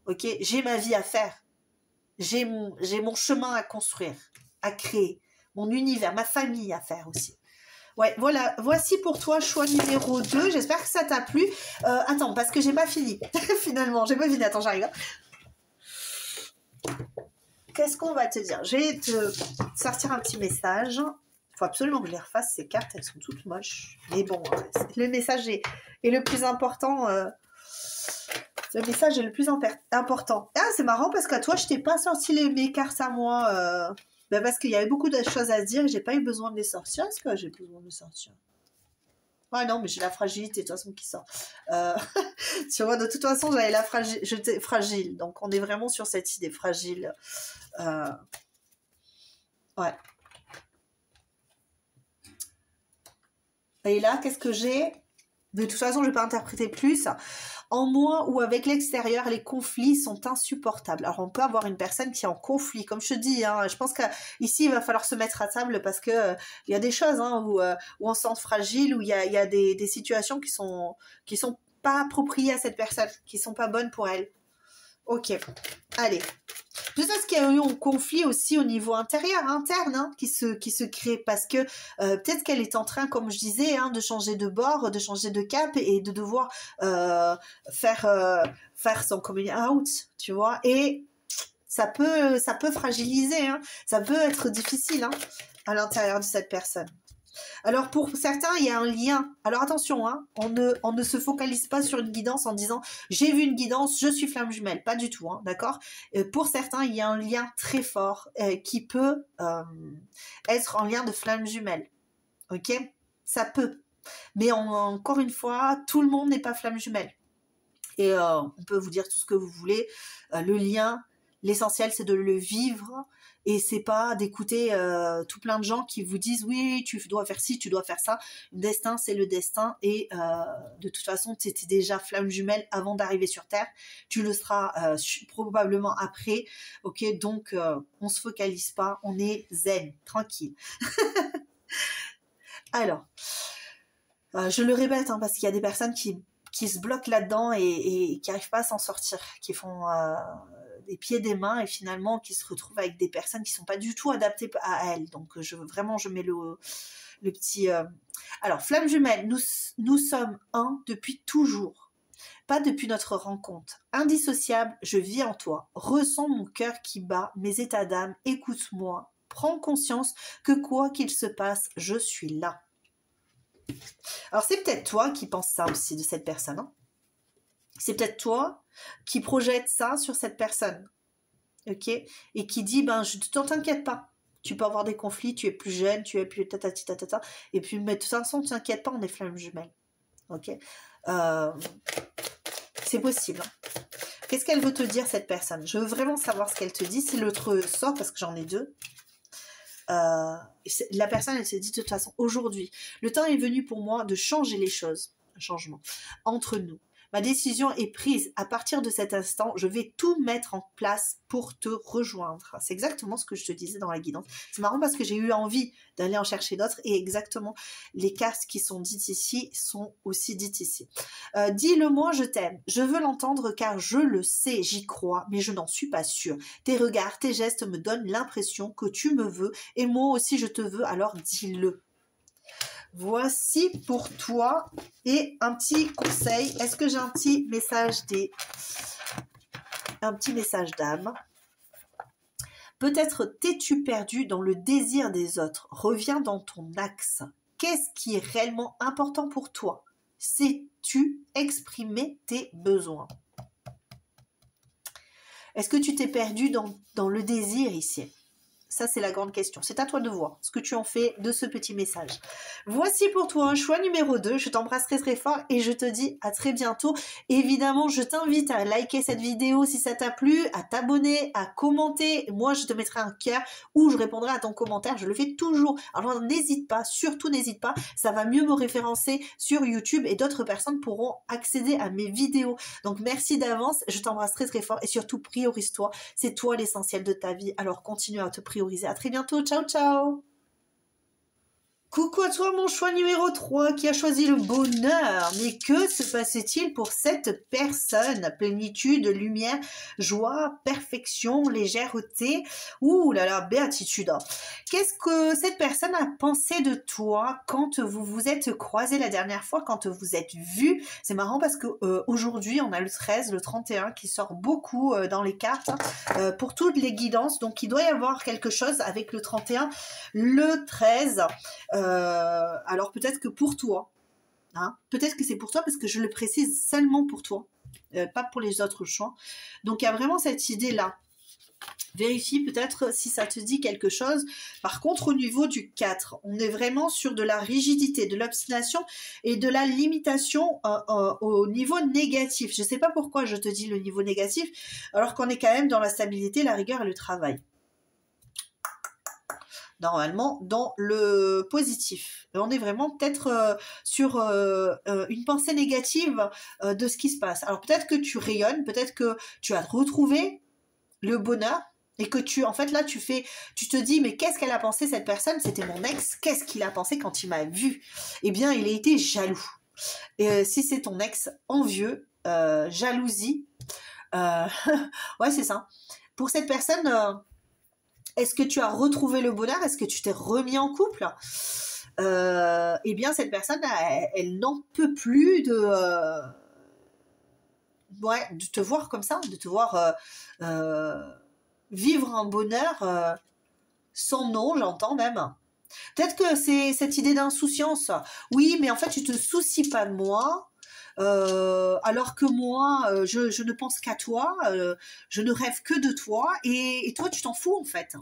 Ok, j'ai ma vie à faire. J'ai mon chemin à construire, à créer. Mon univers, ma famille à faire aussi. Ouais, voilà, voici pour toi choix numéro 2. J'espère que ça t'a plu. Attends, parce que j'ai pas fini. Finalement, j'ai pas fini. Attends, j'arrive. Qu'est-ce qu'on va te dire? Je vais te sortir un petit message. Il faut absolument que je les refasse, ces cartes, elles sont toutes moches. Mais bon, le message est le plus important. Le message est le plus important. Ah, c'est marrant parce qu'à toi, je t'ai pas sorti mes cartes à moi. Parce qu'il y avait beaucoup de choses à se dire et j'ai pas eu besoin de les sortir. Est-ce que j'ai besoin de les sortir? Ah non, mais j'ai la fragilité de toute façon qui sort. Tu vois, de toute façon, j'avais la j'étais fragile. Donc, on est vraiment sur cette idée fragile. Ouais. Et là, qu'est-ce que j'ai? De toute façon, je ne vais pas interpréter plus. En moi ou avec l'extérieur, les conflits sont insupportables. Alors, on peut avoir une personne qui est en conflit, comme je te dis. Hein, je pense qu'ici, il va falloir se mettre à table parce que il y a des choses où on se sent fragile, où il y a des situations qui sont pas appropriées à cette personne, qui sont pas bonnes pour elle. Ok, allez. Peut-être qu'il y a eu un conflit aussi au niveau interne, qui se crée parce que peut-être qu'elle est en train, comme je disais, de changer de bord, de changer de cap et de devoir faire son coming out, tu vois. Et ça peut fragiliser, ça peut être difficile à l'intérieur de cette personne. Alors pour certains, il y a un lien. Alors attention, on ne se focalise pas sur une guidance en disant j'ai vu une guidance, je suis flamme jumelle. Pas du tout, d'accord. Pour certains, il y a un lien très fort qui peut être en lien de flamme jumelle. Ok, ça peut. Mais encore une fois, tout le monde n'est pas flamme jumelle. Et on peut vous dire tout ce que vous voulez. Le lien, l'essentiel, c'est de le vivre. Et c'est pas d'écouter tout plein de gens qui vous disent oui, tu dois faire ci, tu dois faire ça. Le destin, c'est le destin. Et de toute façon, tu étais déjà flamme jumelle avant d'arriver sur Terre. Tu le seras probablement après. Ok, donc on se focalise pas, on est zen, tranquille. Alors, je le répète, parce qu'il y a des personnes qui se bloquent là-dedans et qui n'arrivent pas à s'en sortir, qui font des pieds des mains et finalement qui se retrouvent avec des personnes qui ne sont pas du tout adaptées à elles. Donc je mets le petit... Alors, flamme jumelle, nous sommes un depuis toujours, pas depuis notre rencontre. Indissociable, je vis en toi, ressens mon cœur qui bat, mes états d'âme, écoute-moi, prends conscience que quoi qu'il se passe, je suis là. Alors, c'est peut-être toi qui penses ça aussi de cette personne. C'est peut-être toi qui projette ça sur cette personne. Ok? Et qui dit, je t'inquiète pas. Tu peux avoir des conflits, tu es plus jeune, tu es plus tatati tatata. Et puis, mais de toute façon, tu t'inquiètes pas, on est flammes jumelles. Ok? C'est possible. Qu'est-ce qu'elle veut te dire, cette personne? Je veux vraiment savoir ce qu'elle te dit. C'est l'autre sort, parce que j'en ai deux. La personne, elle s'est dit de toute façon, aujourd'hui, le temps est venu pour moi de changer les choses, un changement entre nous. Ma décision est prise. À partir de cet instant, je vais tout mettre en place pour te rejoindre. C'est exactement ce que je te disais dans la guidance. C'est marrant parce que j'ai eu envie d'aller en chercher d'autres et exactement les cartes qui sont dites ici sont aussi dites ici. Dis-le-moi, je t'aime. Je veux l'entendre car je le sais, j'y crois, mais je n'en suis pas sûre. Tes regards, tes gestes me donnent l'impression que tu me veux et moi aussi je te veux, alors dis-le. Voici pour toi et un petit conseil. Est-ce que j'ai un petit message d'âme? Peut-être t'es-tu perdu dans le désir des autres. Reviens dans ton axe. Qu'est-ce qui est réellement important pour toi? Sais-tu exprimer tes besoins? Est-ce que tu t'es perdu dans le désir ici? Ça, c'est la grande question. C'est à toi de voir ce que tu en fais de ce petit message. Voici pour toi un choix numéro 2. Je t'embrasse très très fort et je te dis à très bientôt. Évidemment, je t'invite à liker cette vidéo si ça t'a plu, à t'abonner, à commenter. Moi, je te mettrai un cœur ou je répondrai à ton commentaire. Je le fais toujours. Alors, n'hésite pas, surtout n'hésite pas. Ça va mieux me référencer sur YouTube et d'autres personnes pourront accéder à mes vidéos. Donc, merci d'avance. Je t'embrasse très très fort et surtout, priorise-toi. C'est toi l'essentiel de ta vie. Alors, continue à te prioriser. À très bientôt. Ciao, ciao. Coucou à toi, mon choix numéro 3 qui a choisi le bonheur. Mais que se passait-il pour cette personne? Plénitude, lumière, joie, perfection, légèreté. Ouh là là, béatitude. Qu'est-ce que cette personne a pensé de toi quand vous vous êtes croisés la dernière fois, quand vous êtes vus? C'est marrant parce que aujourd'hui, on a le 13, le 31 qui sort beaucoup dans les cartes pour toutes les guidances. Donc, il doit y avoir quelque chose avec le 31, le 13. Alors peut-être que pour toi, peut-être que c'est pour toi parce que je le précise seulement pour toi. pas pour les autres choix. Donc il y a vraiment cette idée-là. Vérifie peut-être si ça te dit quelque chose. Par contre, au niveau du 4, on est vraiment sur de la rigidité, de l'obstination et de la limitation au niveau négatif. Je ne sais pas pourquoi je te dis le niveau négatif, alors qu'on est quand même dans la stabilité, la rigueur et le travail. Normalement, dans le positif. On est vraiment peut-être sur une pensée négative de ce qui se passe. Alors peut-être que tu rayonnes, peut-être que tu as retrouvé le bonheur et que en fait là tu te dis mais qu'est-ce qu'elle a pensé cette personne, c'était mon ex, qu'est-ce qu'il a pensé quand il m'a vu? Eh bien il a été jaloux. Et si c'est ton ex, envieux, jalousie, ouais c'est ça. Pour cette personne, est-ce que tu as retrouvé le bonheur? Est-ce que tu t'es remis en couple? Eh bien cette personne elle n'en peut plus de te voir comme ça, de te voir vivre un bonheur sans nom, j'entends même. Peut-être que c'est cette idée d'insouciance. Oui, mais en fait, tu te soucies pas de moi, alors que moi, je ne pense qu'à toi, je ne rêve que de toi, et toi, tu t'en fous en fait.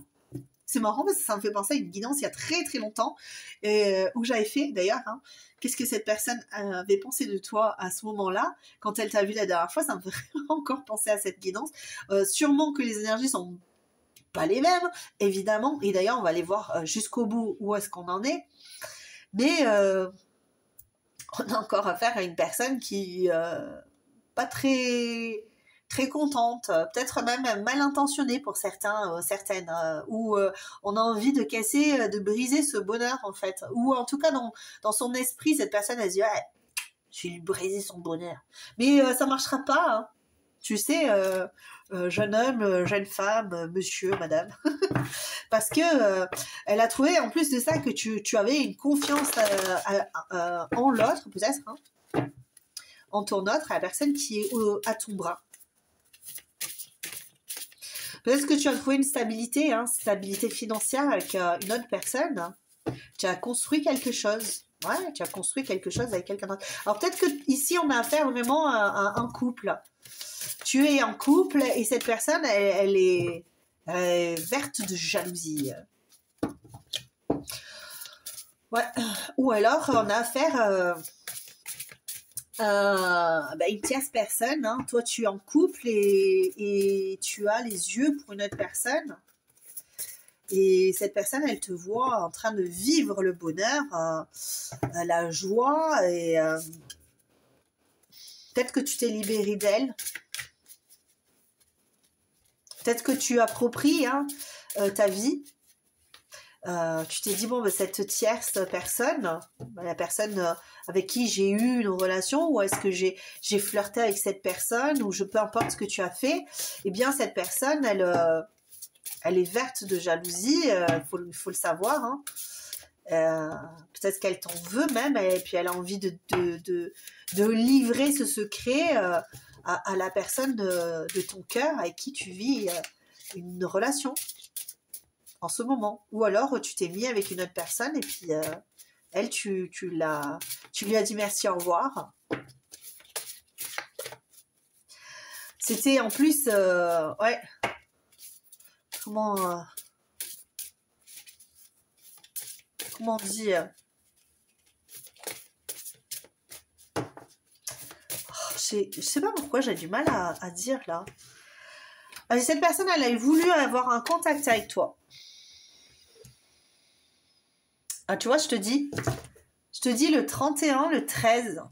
C'est marrant parce que ça me fait penser à une guidance il y a très très longtemps, où j'avais fait d'ailleurs, hein, qu'est-ce que cette personne avait pensé de toi à ce moment-là, quand elle t'a vu la dernière fois, ça me fait encore penser à cette guidance. Sûrement que les énergies sont pas les mêmes, évidemment, et d'ailleurs on va aller voir jusqu'au bout où est-ce qu'on en est, mais on a encore affaire à une personne qui pas très très contente, peut-être même mal intentionnée pour certains, certaines, où on a envie de casser, de briser ce bonheur en fait, ou en tout cas dans son esprit, cette personne elle se dit ouais, je vais lui briser son bonheur, mais ça marchera pas, hein. Tu sais, jeune homme, jeune femme, monsieur, madame, parce que elle a trouvé en plus de ça que tu avais une confiance en l'autre, peut-être, hein, en ton autre, à la personne qui est à ton bras. Peut-être que tu as trouvé une stabilité, hein, stabilité financière avec une autre personne. Tu as construit quelque chose. Ouais, tu as construit quelque chose avec quelqu'un d'autre. Alors peut-être que ici on a affaire vraiment à un couple. Tu es en couple et cette personne, elle est verte de jalousie. Ouais. Ou alors on a affaire une tierce personne, hein. Toi tu es en couple et tu as les yeux pour une autre personne, et cette personne elle te voit en train de vivre le bonheur, la joie, et peut-être que tu t'es libéré d'elle, peut-être que tu appropries, hein, ta vie. Tu t'es dit, bon, cette tierce personne, la personne avec qui j'ai eu une relation, ou est-ce que j'ai flirté avec cette personne, ou peu importe ce que tu as fait, eh bien, cette personne, elle est verte de jalousie, il faut le savoir, hein. Peut-être qu'elle t'en veut même, et puis elle a envie de livrer ce secret à la personne de ton cœur avec qui tu vis une relation en ce moment. Ou alors tu t'es mis avec une autre personne et puis elle, tu lui as dit merci, au revoir. C'était en plus, ouais, comment on dit, je sais pas pourquoi j'ai du mal à dire là. Cette personne, elle a voulu avoir un contact avec toi. Ah, tu vois, je te dis le 31, le 13.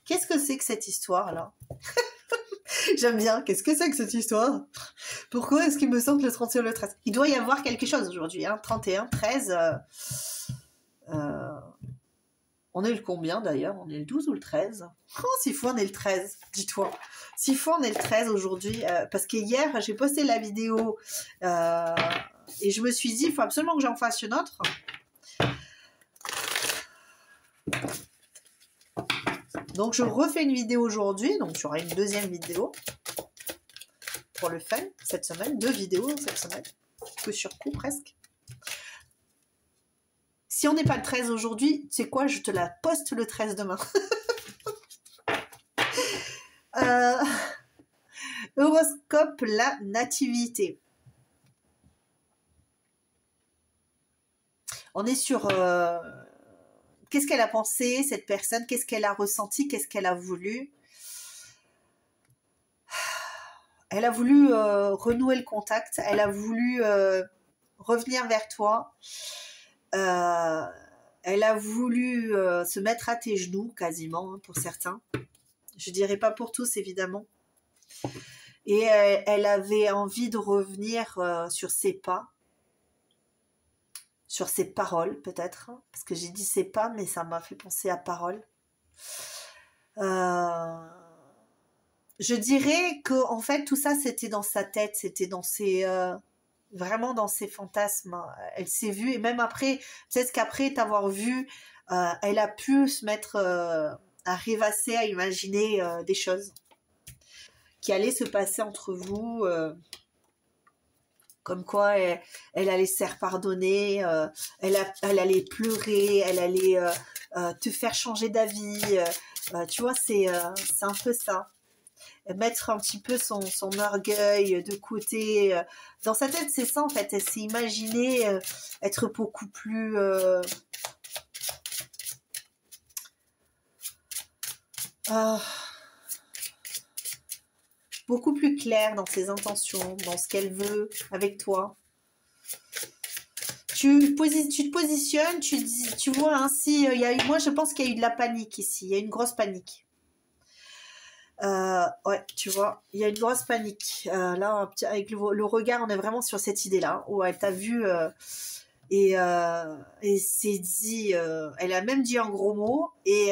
Qu'est-ce que c'est que cette histoire-là? J'aime bien. Qu'est-ce que c'est que cette histoire? Pourquoi est-ce qu'il me semble que le 31, le 13? Il doit y avoir quelque chose aujourd'hui, hein. 31, 13. On est le combien d'ailleurs? On est le 12 ou le 13? Oh, s'il faut, on est le 13, dis-toi. S'il faut, on est le 13 aujourd'hui. Parce que hier, j'ai posté la vidéo et je me suis dit, il faut absolument que j'en fasse une autre. Donc, je refais une vidéo aujourd'hui. Donc, tu auras une deuxième vidéo pour le fun cette semaine. 2 vidéos cette semaine. Coup sur coup, presque. Si on n'est pas le 13 aujourd'hui, tu sais quoi, je te la poste le 13 demain. Horoscope, la nativité. On est sur qu'est-ce qu'elle a pensé, cette personne, qu'est-ce qu'elle a ressenti, qu'est-ce qu'elle a voulu. Elle a voulu renouer le contact, elle a voulu revenir vers toi. Elle a voulu se mettre à tes genoux, quasiment, hein, pour certains. Je dirais pas pour tous, évidemment. Et elle avait envie de revenir sur ses pas, sur ses paroles, peut-être. Hein, parce que j'ai dit ses pas, mais ça m'a fait penser à paroles. Je dirais que, en fait, tout ça, c'était dans sa tête, c'était dans ses... vraiment dans ses fantasmes. Elle s'est vue, et même après, peut-être qu'après t'avoir vu, elle a pu se mettre à rêvasser, à imaginer des choses qui allaient se passer entre vous, comme quoi elle allait se faire pardonner, elle allait pleurer, elle allait te faire changer d'avis. Tu vois, c'est un peu ça. Mettre un petit peu son orgueil de côté. Dans sa tête, c'est ça en fait. Elle s'est imaginée être beaucoup plus... beaucoup plus claire dans ses intentions, dans ce qu'elle veut avec toi. Tu te positionnes, tu vois ainsi, moi je pense qu'il y a eu de la panique ici, il y a une grosse panique. Ouais, tu vois, il y a une grosse panique. Là, avec le regard, on est vraiment sur cette idée-là, où elle t'a vu et s'est dit, elle a même dit un gros mot, et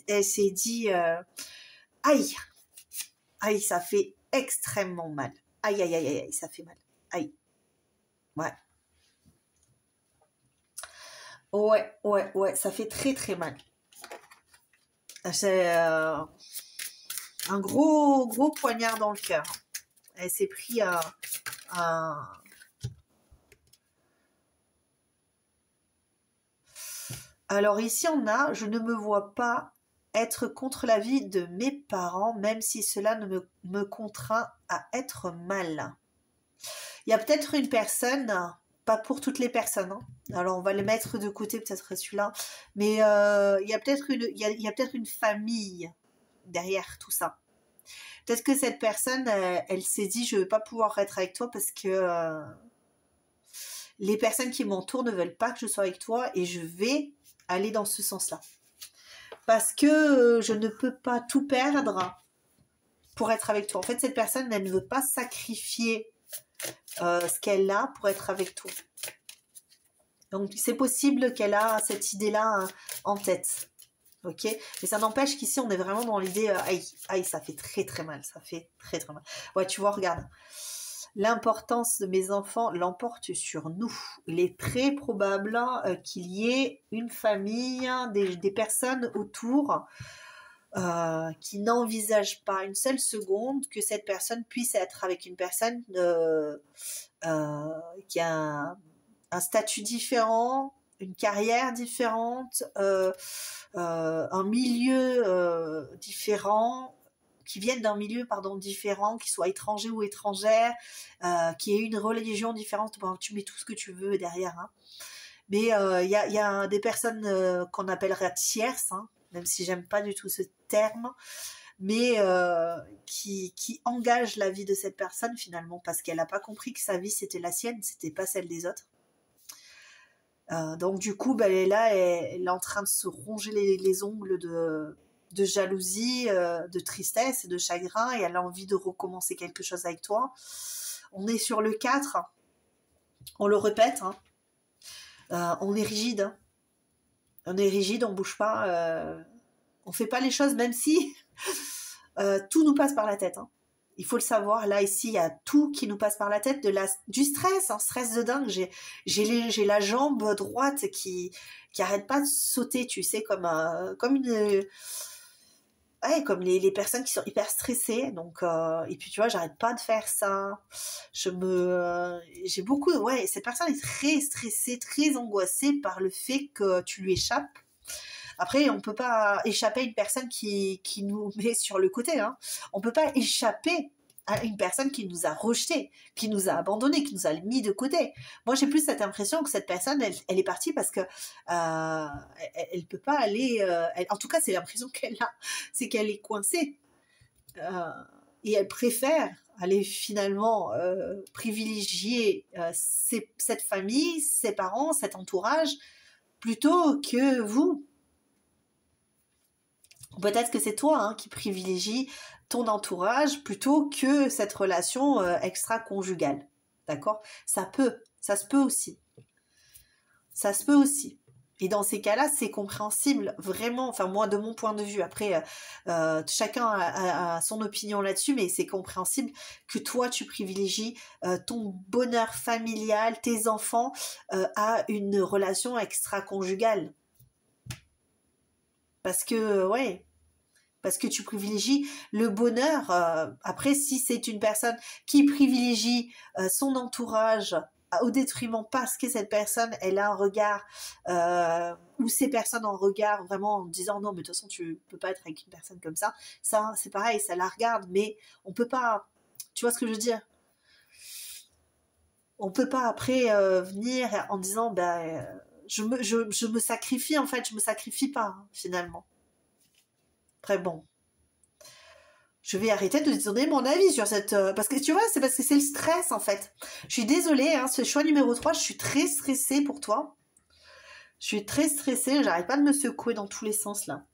elle s'est dit, aïe, aïe, ça fait extrêmement mal. Aïe, aïe, aïe, aïe, ça fait mal. Aïe. Ouais. Ouais, ça fait très, très mal. C'est un gros poignard dans le cœur. Elle s'est pris un... Alors ici, on a, je ne me vois pas être contre la vie de mes parents, même si cela ne me contraint à être mal. Il y a peut-être une personne, pas pour toutes les personnes, hein. Alors on va le mettre de côté, peut-être celui-là, mais il y a peut-être une famille derrière tout ça. Peut-être que cette personne, elle s'est dit, je ne vais pas pouvoir être avec toi parce que les personnes qui m'entourent ne veulent pas que je sois avec toi, et je vais aller dans ce sens-là. Parce que je ne peux pas tout perdre pour être avec toi. En fait, cette personne, elle ne veut pas sacrifier ce qu'elle a pour être avec toi. Donc, c'est possible qu'elle a cette idée-là en tête. Ok, mais ça n'empêche qu'ici, on est vraiment dans l'idée aïe, ça fait très très mal. Ça fait très très mal. Ouais, tu vois, regarde. L'importance de mes enfants l'emporte sur nous. Il est très probable qu'il y ait une famille, des personnes autour qui n'envisagent pas une seule seconde que cette personne puisse être avec une personne qui a un statut différent, une carrière différente, un milieu différent, qui viennent d'un milieu différent, qui soit étranger ou étrangère, qui ait une religion différente. Bon, tu mets tout ce que tu veux derrière, hein. Mais il y a des personnes qu'on appellera tierces, hein, même si j'aime pas du tout ce terme, mais qui engagent la vie de cette personne finalement, parce qu'elle n'a pas compris que sa vie c'était la sienne, c'était pas celle des autres. Donc du coup, elle est là, elle est en train de se ronger les ongles de jalousie, de tristesse et de chagrin, et elle a envie de recommencer quelque chose avec toi. On est sur le 4, on le répète, hein. On est rigide, hein. On est rigide, on bouge pas, on fait pas les choses, même si tout nous passe par la tête, hein. Il faut le savoir, là ici il y a tout qui nous passe par la tête, du stress, un stress de dingue. J'ai la jambe droite qui arrête pas de sauter, tu sais, comme une... Ouais, comme les personnes qui sont hyper stressées. Donc, et puis tu vois, j'arrête pas de faire ça. J'ai beaucoup... Ouais, cette personne est très stressée, très angoissée par le fait que tu lui échappes. Après, on peut pas échapper à une personne qui nous met sur le côté, hein. On peut pas échapper à une personne qui nous a rejetés, qui nous a abandonnés, qui nous a mis de côté. Moi, j'ai plus cette impression que cette personne, elle est partie parce que elle peut pas aller. En tout cas, c'est l'impression qu'elle a, c'est qu'elle est coincée et elle préfère aller finalement privilégier cette famille, ses parents, cet entourage, plutôt que vous. Peut-être que c'est toi qui privilégie ton entourage plutôt que cette relation extra-conjugale. D'accord? Ça se peut aussi. Ça se peut aussi. Et dans ces cas-là, c'est compréhensible, vraiment, enfin moi, de mon point de vue, après, chacun a son opinion là-dessus, mais c'est compréhensible que toi, tu privilégies ton bonheur familial, tes enfants, à une relation extra-conjugale. Parce que, ouais, parce que tu privilégies le bonheur. Après, si c'est une personne qui privilégie son entourage au détriment parce que cette personne, elle a un regard, ou ces personnes en regard vraiment en disant non, mais de toute façon, tu peux pas être avec une personne comme ça. Ça, c'est pareil, ça la regarde, mais on peut pas. Tu vois ce que je veux dire? On peut pas après venir en disant, ben, je me sacrifie, en fait, je me sacrifie pas, finalement. Très bon. Je vais arrêter de te donner mon avis sur cette... parce que tu vois, c'est parce que c'est le stress, en fait. Je suis désolée, ce choix numéro 3, je suis très stressée pour toi. Je suis très stressée, j'arrête pas de me secouer dans tous les sens, là.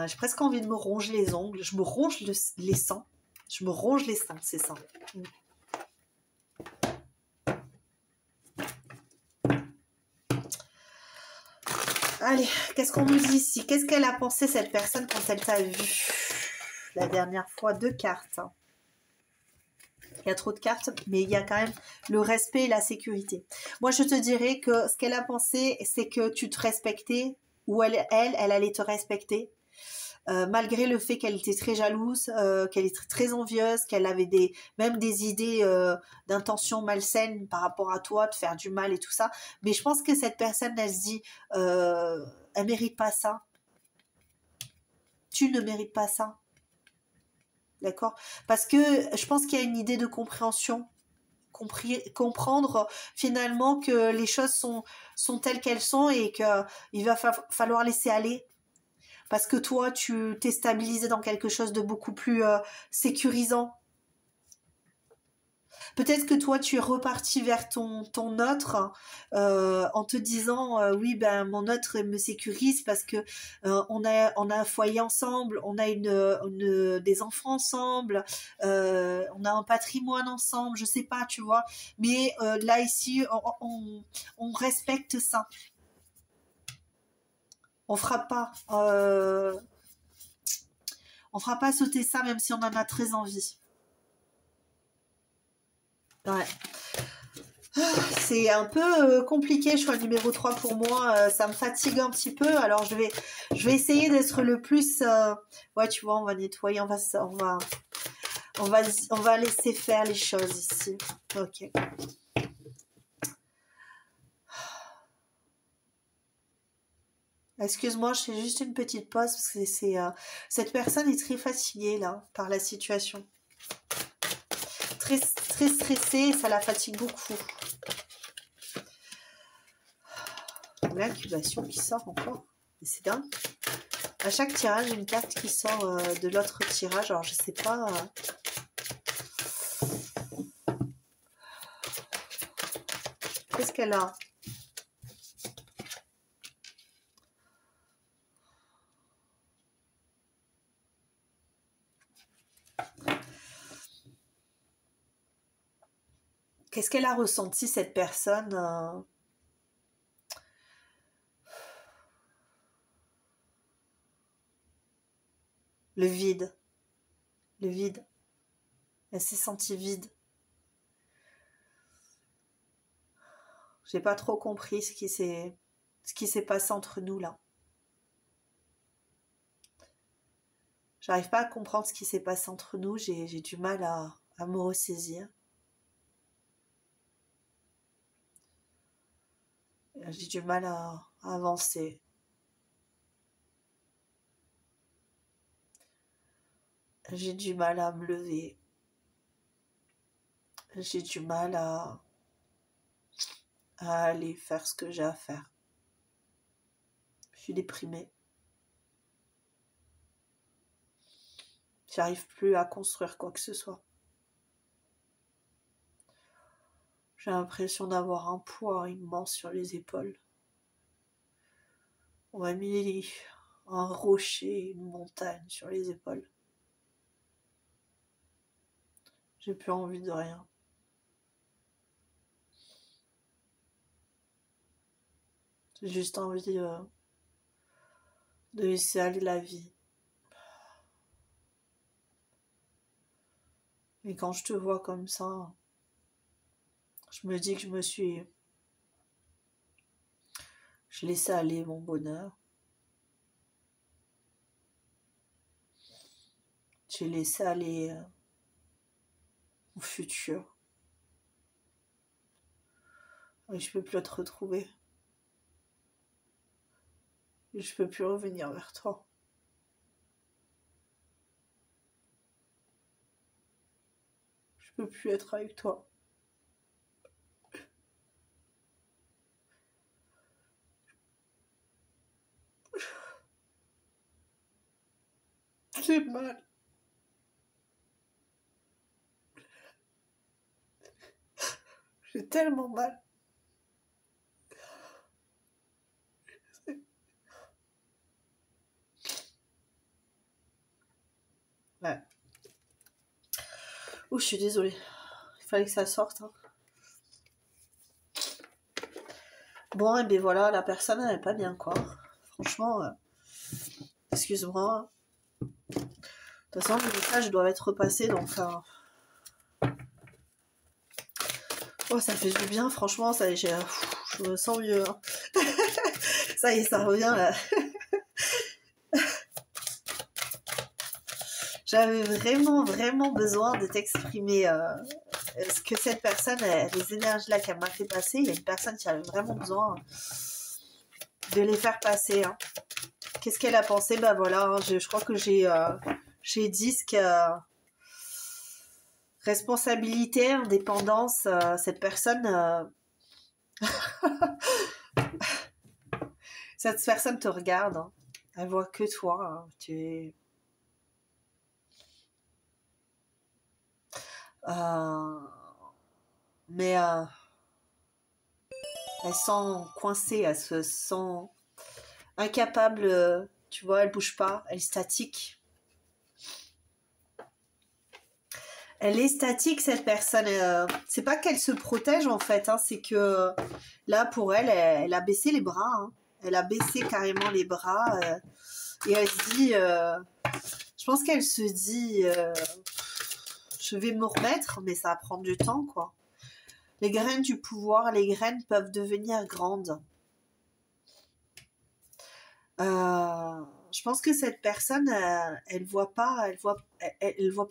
J'ai presque envie de me ronger les ongles. Je me ronge les sangs. Je me ronge les sangs, c'est ça. Allez, qu'est-ce qu'on nous dit ici? Qu'est-ce qu'elle a pensé, cette personne, quand elle t'a vu la dernière fois? 2 cartes. Il y a trop de cartes, mais il y a quand même le respect et la sécurité. Moi, je te dirais que ce qu'elle a pensé, c'est que tu te respectais, ou elle allait te respecter, malgré le fait qu'elle était très jalouse, qu'elle était très envieuse, qu'elle avait même des idées d'intention malsaine par rapport à toi, de faire du mal et tout ça. Mais je pense que cette personne, elle se dit, elle mérite pas ça. Tu ne mérites pas ça. D'accord? Parce que je pense qu'il y a une idée de compréhension. Comprendre finalement que les choses sont telles qu'elles sont et qu'il va falloir laisser aller. Parce que toi, tu t'es stabilisé dans quelque chose de beaucoup plus sécurisant. Peut-être que toi, tu es reparti vers ton autre en te disant oui, ben mon autre me sécurise parce que on a un foyer ensemble, on a des enfants ensemble, on a un patrimoine ensemble, je sais pas, tu vois. Mais là ici, on respecte ça. On fera pas. On fera pas sauter ça même si on en a très envie. Ouais. C'est un peu compliqué, choix numéro 3 pour moi. Ça me fatigue un petit peu. Alors, je vais essayer d'être le plus... Ouais, tu vois, on va nettoyer. On va laisser faire les choses ici. Ok. Excuse-moi, je fais juste une petite pause parce que cette personne est très fatiguée, là, par la situation. Très, très stressée, ça la fatigue beaucoup. L'incubation qui sort encore. C'est dingue. À chaque tirage, une carte qui sort de l'autre tirage. Alors, je sais pas. Qu'est-ce qu'elle a? Qu'est-ce qu'elle a ressenti, cette personne Le vide. Le vide. Elle s'est sentie vide. J'ai pas trop compris ce qui s'est passé entre nous, là. J'arrive pas à comprendre ce qui s'est passé entre nous. J'ai du mal à me ressaisir. J'ai du mal à avancer. J'ai du mal à me lever. J'ai du mal à aller faire ce que j'ai à faire. Je suis déprimée. J'arrive plus à construire quoi que ce soit. J'ai l'impression d'avoir un poids immense sur les épaules. On m'a mis un rocher, une montagne sur les épaules. J'ai plus envie de rien. J'ai juste envie de laisser aller la vie. Et quand je te vois comme ça, je me dis que je laissais aller mon bonheur. J'ai laissé aller mon futur. Et je peux plus te retrouver. Et je peux plus revenir vers toi. Je peux plus être avec toi. J'ai mal. J'ai tellement mal. Ouais. Oh, je suis désolée. Il fallait que ça sorte. Hein. Bon, et bien voilà, la personne, elle n'est pas bien, quoi. Franchement, excuse-moi. De toute façon, le message doit être repassé, donc... Oh, ça fait du bien, franchement, ça, je me sens mieux. Hein. Ça y est, ça revient, là. J'avais vraiment, vraiment besoin de t'exprimer ce que cette personne, les énergies là qu'elle m'a fait passer. Il y a une personne qui avait vraiment besoin de les faire passer. Hein. Qu'est-ce qu'elle a pensé? Ben voilà, hein, je crois que j'ai dit ce que... responsabilité, indépendance, cette personne... cette personne te regarde. Hein. Elle voit que toi. Hein. Tu es... mais elle sent coincée, elle se sent incapable, tu vois, elle bouge pas, elle est statique. Elle est statique, cette personne. C'est pas qu'elle se protège en fait, hein, c'est que là pour elle, elle a baissé les bras. Hein. Elle a baissé carrément les bras et elle se dit, je pense qu'elle se dit, je vais me remettre, mais ça va prendre du temps, quoi. Les graines du pouvoir, les graines peuvent devenir grandes. Je pense que cette personne, elle voit pas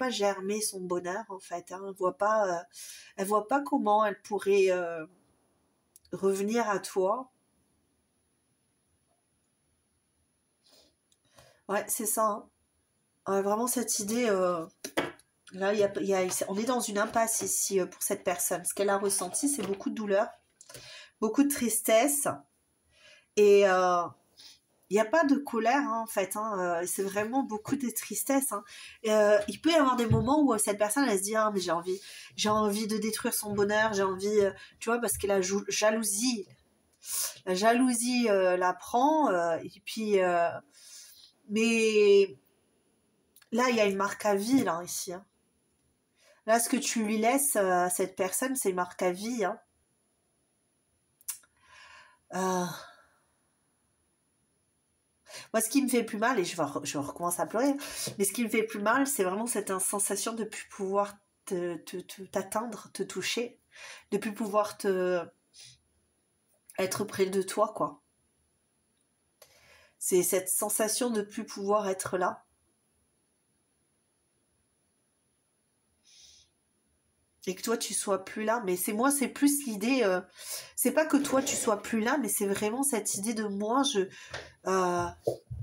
germer son bonheur en fait. Hein. Elle voit pas comment elle pourrait revenir à toi. Ouais, c'est ça. Hein. Vraiment cette idée. Là, on est dans une impasse ici pour cette personne. Ce qu'elle a ressenti, c'est beaucoup de douleur, beaucoup de tristesse et il n'y a pas de colère hein, en fait, hein, c'est vraiment beaucoup de tristesse. Hein. Il peut y avoir des moments où cette personne elle se dit ah, mais j'ai envie de détruire son bonheur, j'ai envie, tu vois, parce que la jalousie la prend et puis mais là il y a une marque à vie là ici. Hein. Là ce que tu lui laisses à cette personne c'est une marque à vie. Hein. Moi, ce qui me fait plus mal, et je recommence à pleurer, mais ce qui me fait plus mal, c'est vraiment cette sensation de ne plus pouvoir t'atteindre, te toucher, de ne plus pouvoir être près de toi, quoi. C'est cette sensation de ne plus pouvoir être là. Et que toi, tu sois plus là. Mais c'est plus l'idée... c'est pas que toi, tu sois plus là, mais c'est vraiment cette idée de moi,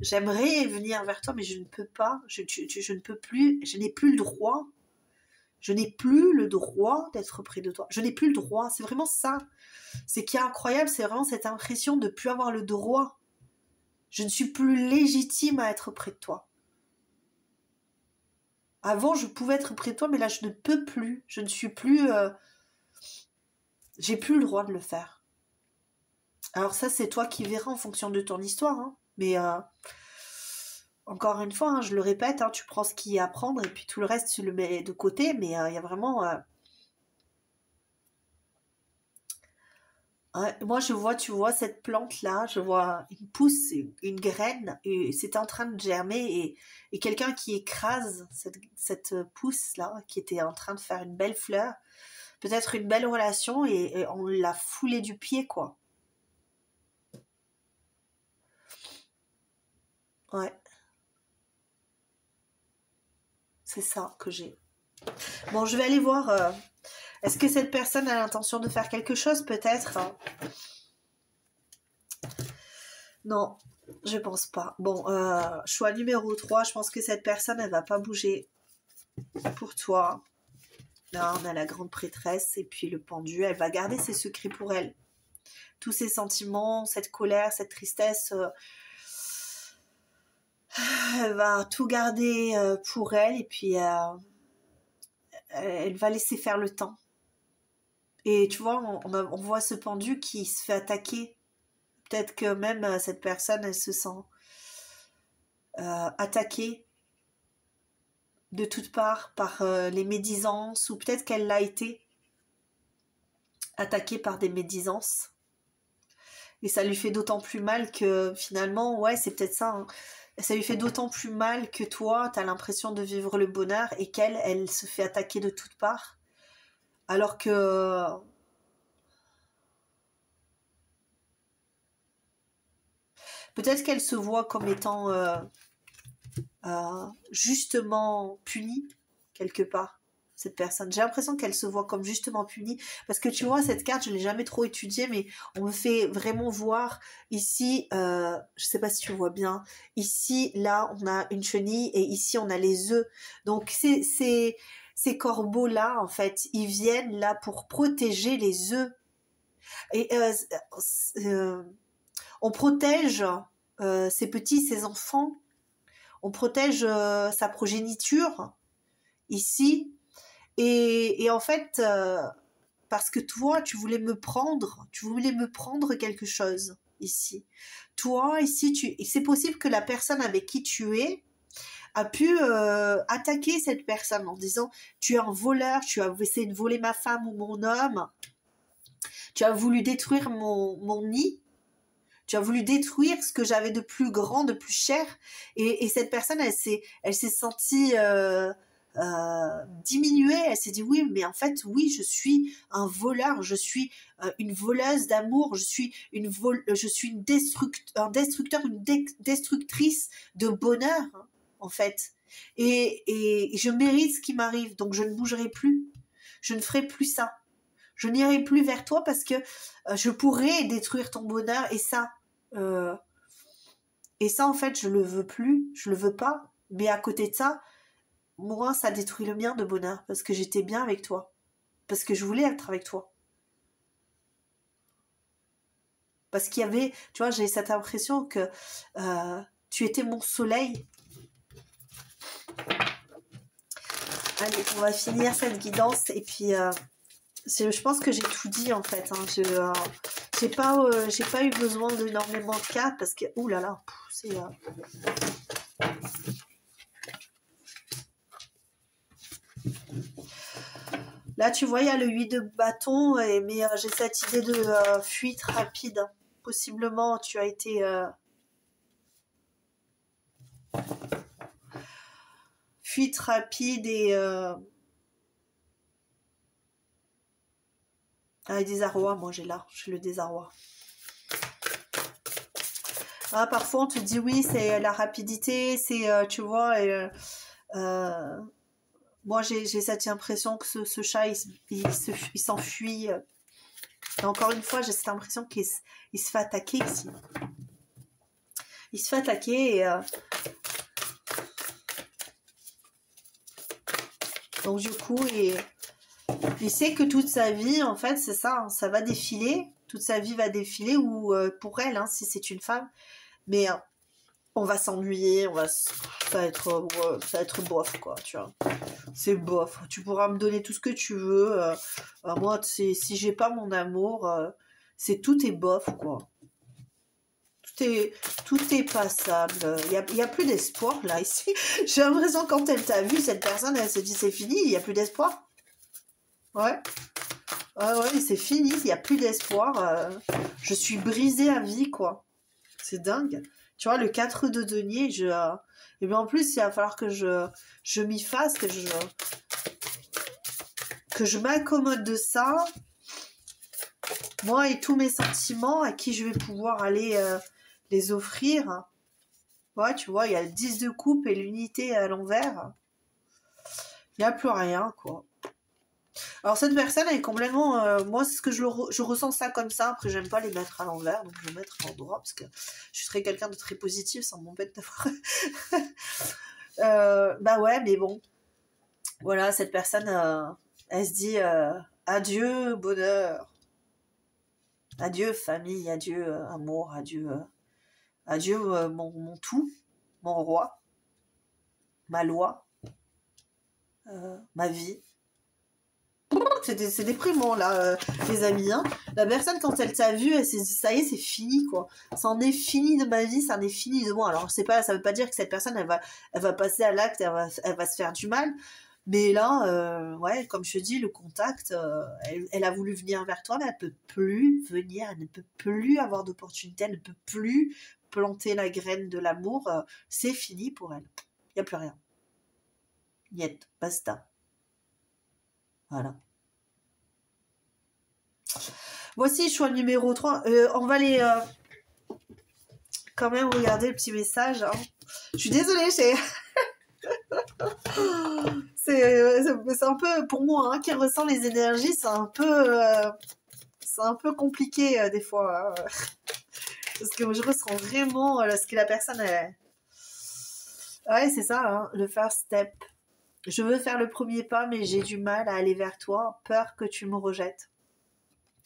j'aimerais venir vers toi, mais je ne peux pas, je ne peux plus, je n'ai plus le droit. Je n'ai plus le droit d'être près de toi. Je n'ai plus le droit. C'est vraiment ça. C'est qui est incroyable, c'est vraiment cette impression de ne plus avoir le droit. Je ne suis plus légitime à être près de toi. Avant, je pouvais être près de toi, mais là, je ne peux plus. Je ne suis plus... j'ai plus le droit de le faire. Alors ça, c'est toi qui verras en fonction de ton histoire. Hein. Mais encore une fois, hein, je le répète, hein, tu prends ce qu'il y a à prendre et puis tout le reste, tu le mets de côté. Mais il y a vraiment... moi, je vois, tu vois, cette plante-là, je vois une pousse, une graine, et c'était en train de germer, et quelqu'un qui écrase cette pousse-là, qui était en train de faire une belle fleur, peut-être une belle relation, et on l'a foulé du pied, quoi. Ouais, c'est ça que j'ai. Bon, je vais aller voir, est-ce que cette personne a l'intention de faire quelque chose, peut-être, hein. Non, je pense pas. Bon, choix numéro 3, je pense que cette personne, elle va pas bouger pour toi. Là, on a la grande prêtresse et puis le pendu. Elle va garder ses secrets pour elle. Tous ses sentiments, cette colère, cette tristesse, elle va tout garder pour elle et puis elle va laisser faire le temps. Et tu vois, on voit ce pendu qui se fait attaquer. Peut-être que même cette personne, elle se sent attaquée de toutes parts par les médisances, ou peut-être qu'elle l'a été attaquée par des médisances. Et ça lui fait d'autant plus mal que finalement, ouais, c'est peut-être ça, hein. Ça lui fait d'autant plus mal que toi, t'as l'impression de vivre le bonheur et qu'elle, elle se fait attaquer de toutes parts. Alors que... peut-être qu'elle se voit comme étant justement punie, quelque part, cette personne. J'ai l'impression qu'elle se voit comme justement punie. Parce que tu vois, cette carte, je ne l'ai jamais trop étudiée, mais on me fait vraiment voir ici, je sais pas si tu vois bien, ici, là, on a une chenille et ici, on a les œufs. Donc, ces corbeaux-là, en fait, ils viennent là pour protéger les œufs. Et on protège ces petits, ces enfants, on protège sa progéniture ici. Et en fait, parce que toi, tu voulais me prendre quelque chose ici. Toi, ici, c'est possible que la personne avec qui tu es a pu attaquer cette personne en disant tu es un voleur, tu as essayé de voler ma femme ou mon homme, tu as voulu détruire mon nid, tu as voulu détruire ce que j'avais de plus grand, de plus cher, et cette personne, elle s'est sentie diminuée. Elle s'est dit oui, mais en fait, oui, je suis un voleur, je suis une voleuse d'amour, je suis une un destructeur, destructrice de bonheur, hein, en fait. Et je mérite ce qui m'arrive, donc je ne bougerai plus, je ne ferai plus ça. Je n'irai plus vers toi parce que je pourrais détruire ton bonheur euh, et ça en fait je le veux plus, je le veux pas. Mais à côté de ça, moi ça détruit le mien de bonheur parce que j'étais bien avec toi, parce que je voulais être avec toi, parce qu'il y avait, tu vois, j'ai cette impression que tu étais mon soleil. Allez, on va finir cette guidance et puis je pense que j'ai tout dit en fait, hein. J'ai pas eu besoin d'énormément de cartes parce que ouh là là, c'est là tu vois il y a le 8 de bâton, mais j'ai cette idée de fuite rapide. Possiblement tu as été fuite rapide et désarroi. Moi j'ai le désarroi. Ah, parfois on te dit oui c'est la rapidité, c'est tu vois, moi j'ai cette impression que ce chat il s'enfuit. Et encore une fois j'ai cette impression qu'il se fait attaquer ici. Il se fait attaquer et... donc du coup, il sait que toute sa vie, en fait, c'est ça, hein, ça va défiler. Toute sa vie va défiler, ou pour elle, hein, si c'est une femme. Mais on va s'ennuyer, ça va être bof, quoi, tu vois. C'est bof. Tu pourras me donner tout ce que tu veux. Moi, si j'ai pas mon amour, tout est bof, quoi. Tout est passable. Il y a plus d'espoir, là, ici. J'ai l'impression, quand elle t'a vu, cette personne, elle se dit, c'est fini, il n'y a plus d'espoir. Ouais. Ouais, c'est fini, il n'y a plus d'espoir. Je suis brisée à vie, quoi. C'est dingue. Tu vois, le 4 de denier, et bien en plus, il va falloir que je m'y fasse, que je m'accommode de ça. Moi et tous mes sentiments, à qui je vais pouvoir aller les offrir. Ouais, tu vois, il y a le 10 de coupe et l'unité à l'envers. Il n'y a plus rien, quoi. Alors cette personne, elle est complètement... moi, c'est ce que je ressens ça comme ça. Après, j'aime pas les mettre à l'envers, donc je vais mettre en droit, parce que je serais quelqu'un de très positif, ça m'embête d'avoir... bah ouais, mais bon. Voilà, cette personne, elle se dit adieu, bonheur. Adieu, famille, adieu, amour, adieu, mon tout, mon roi, ma loi, ma vie. C'est déprimant, là, les amis. Hein. La personne, quand elle t'a vu, ça y est, c'est fini, quoi. Ça en est fini de ma vie, ça en est fini de moi. Alors, ça veut pas dire que cette personne, elle va passer à l'acte, elle va se faire du mal. Mais là, ouais, comme je te dis, le contact, elle a voulu venir vers toi, mais elle peut plus venir, elle ne peut plus avoir d'opportunité, elle ne peut plus planter la graine de l'amour. C'est fini pour elle. Il n'y a plus rien. Niet, basta. Voilà. Voici choix numéro 3. On va aller quand même regarder le petit message. Hein. Je suis désolée, c'est un peu, pour moi, hein, qui ressent les énergies, c'est un peu compliqué des fois. Hein. Parce que je ressens vraiment ce que la personne est. Ouais, c'est ça, hein, le first step. Je veux faire le premier pas, mais j'ai du mal à aller vers toi, peur que tu me rejettes.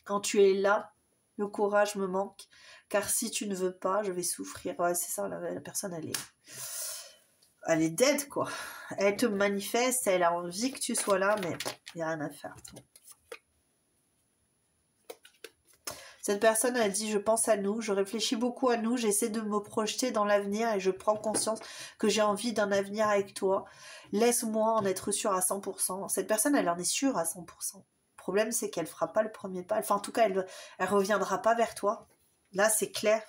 Quand tu es là, le courage me manque, car si tu ne veux pas, je vais souffrir. Ouais, c'est ça, la personne, elle est dead, quoi. Elle te manifeste, elle a envie que tu sois là, mais il n'y a rien à faire. Toi. Cette personne a dit, je pense à nous, je réfléchis beaucoup à nous, j'essaie de me projeter dans l'avenir et je prends conscience que j'ai envie d'un avenir avec toi. Laisse-moi en être sûre à 100%. Cette personne, elle en est sûre à 100%. Le problème, c'est qu'elle fera pas le premier pas. Enfin, en tout cas, elle reviendra pas vers toi. Là, c'est clair.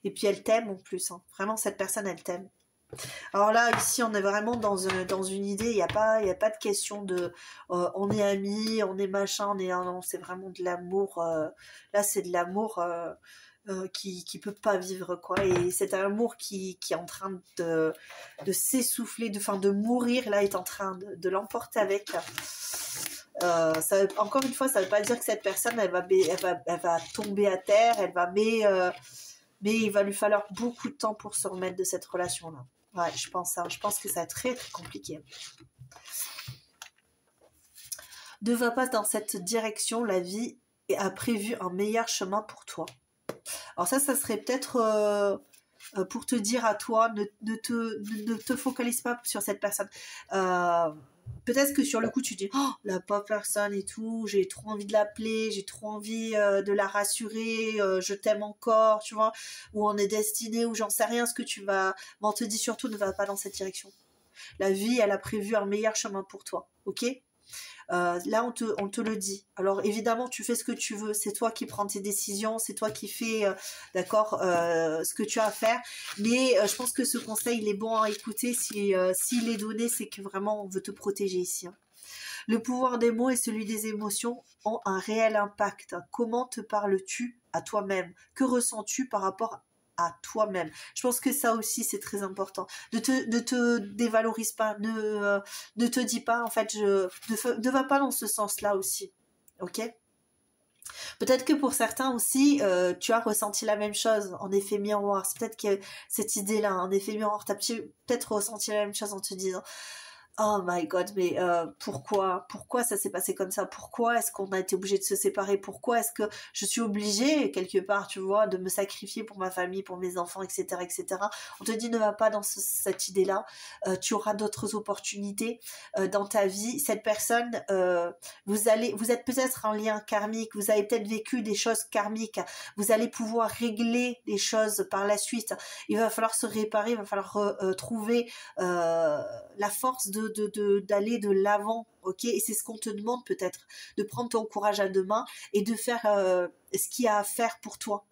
Et puis, elle t'aime en plus. Hein. Vraiment, cette personne, elle t'aime. Alors là, ici, on est vraiment dans une idée. Il n'y a pas de question de on est amis, on est machin, non, c'est vraiment de l'amour. Là, c'est de l'amour qui peut pas vivre, quoi. Et c'est un amour qui est en train de s'essouffler, de mourir. Là, est en train de l'emporter avec. Encore une fois, ça veut pas dire que cette personne, elle va tomber à terre, mais il va lui falloir beaucoup de temps pour se remettre de cette relation-là. Ouais, je pense que ça va être très, très compliqué. Ne va pas dans cette direction, la vie a prévu un meilleur chemin pour toi. Alors ça serait peut-être pour te dire à toi, ne te focalise pas sur cette personne. Peut-être que sur le coup, tu dis, oh, la pauvre personne et tout, j'ai trop envie de l'appeler, j'ai trop envie de la rassurer, je t'aime encore, tu vois, ou on est destiné, ou j'en sais rien ce que tu vas... Mais on te dit surtout, ne va pas dans cette direction. La vie, elle a prévu un meilleur chemin pour toi, ok ? Là, on te le dit. Alors, évidemment, tu fais ce que tu veux. C'est toi qui prends tes décisions. C'est toi qui fais, d'accord, ce que tu as à faire. Mais je pense que ce conseil, il est bon à écouter. S'il est donné, c'est que vraiment, on veut te protéger ici. Hein. Le pouvoir des mots et celui des émotions ont un réel impact. Comment te parles-tu à toi-même ? Que ressens-tu par rapport à toi-même. Je pense que ça aussi, c'est très important. Ne te dévalorise pas, ne te dis pas, en fait, ne va pas dans ce sens-là aussi. Ok ? Peut-être que pour certains aussi, tu as ressenti la même chose, en effet miroir. C'est peut-être que cette idée-là, en effet miroir, tu as peut-être ressenti la même chose en te disant oh my God, mais pourquoi ça s'est passé comme ça? Pourquoi est-ce qu'on a été obligé de se séparer? Pourquoi est-ce que je suis obligée, quelque part, tu vois, de me sacrifier pour ma famille, pour mes enfants, etc., etc. On te dit ne va pas dans cette idée-là. Tu auras d'autres opportunités dans ta vie. Cette personne, vous êtes peut-être en lien karmique, vous avez peut-être vécu des choses karmiques. Vous allez pouvoir régler les choses par la suite. Il va falloir se réparer, il va falloir trouver la force d'aller de l'avant, ok? Et c'est ce qu'on te demande peut-être, de prendre ton courage à deux mains et de faire ce qu'il y a à faire pour toi.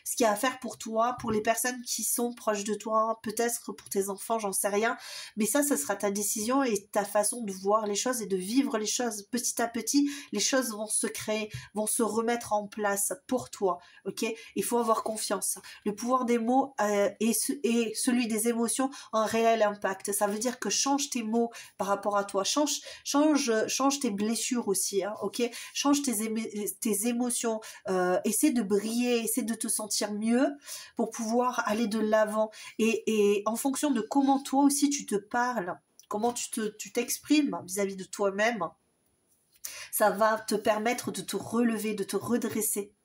Ce qu'il y a à faire pour toi, pour les personnes qui sont proches de toi, peut-être pour tes enfants, j'en sais rien. Mais ça sera ta décision et ta façon de voir les choses et de vivre les choses. Petit à petit, les choses vont se créer, vont se remettre en place pour toi. Ok? Il faut avoir confiance. Le pouvoir des mots et celui des émotions ont un réel impact. Ça veut dire que change tes mots par rapport à toi. Change tes blessures aussi. Hein, ok? Change tes émotions. Essaie de briller, essaie de te sentir mieux pour pouvoir aller de l'avant et en fonction de comment toi aussi tu te parles, comment tu t'exprimes vis-à-vis de toi-même, ça va te permettre de te relever, de te redresser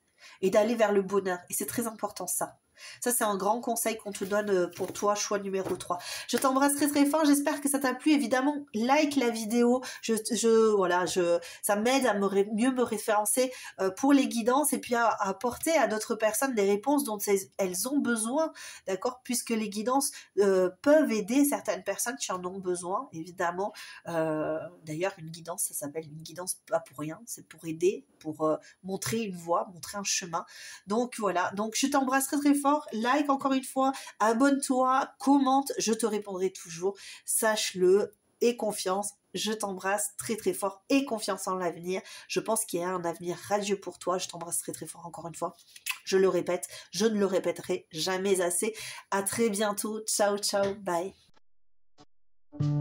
et d'aller vers le bonheur. Et c'est très important ça. Ça, c'est un grand conseil qu'on te donne pour toi, choix numéro 3. Je t'embrasse très très fort, j'espère que ça t'a plu. Évidemment, like la vidéo, ça m'aide à mieux me référencer pour les guidances et puis à apporter à d'autres personnes des réponses dont elles ont besoin, d'accord? Puisque les guidances peuvent aider certaines personnes qui en ont besoin, évidemment. D'ailleurs, une guidance, ça s'appelle une guidance pas pour rien, c'est pour aider, pour montrer une voie, montrer un chemin. Donc voilà, donc je t'embrasse très très fort. Like encore une fois, abonne-toi, commente, je te répondrai toujours, sache-le, et confiance, je t'embrasse très très fort et confiance en l'avenir, je pense qu'il y a un avenir radieux pour toi, je t'embrasse très très fort encore une fois, je le répète, je ne le répéterai jamais assez, à très bientôt, ciao ciao, bye.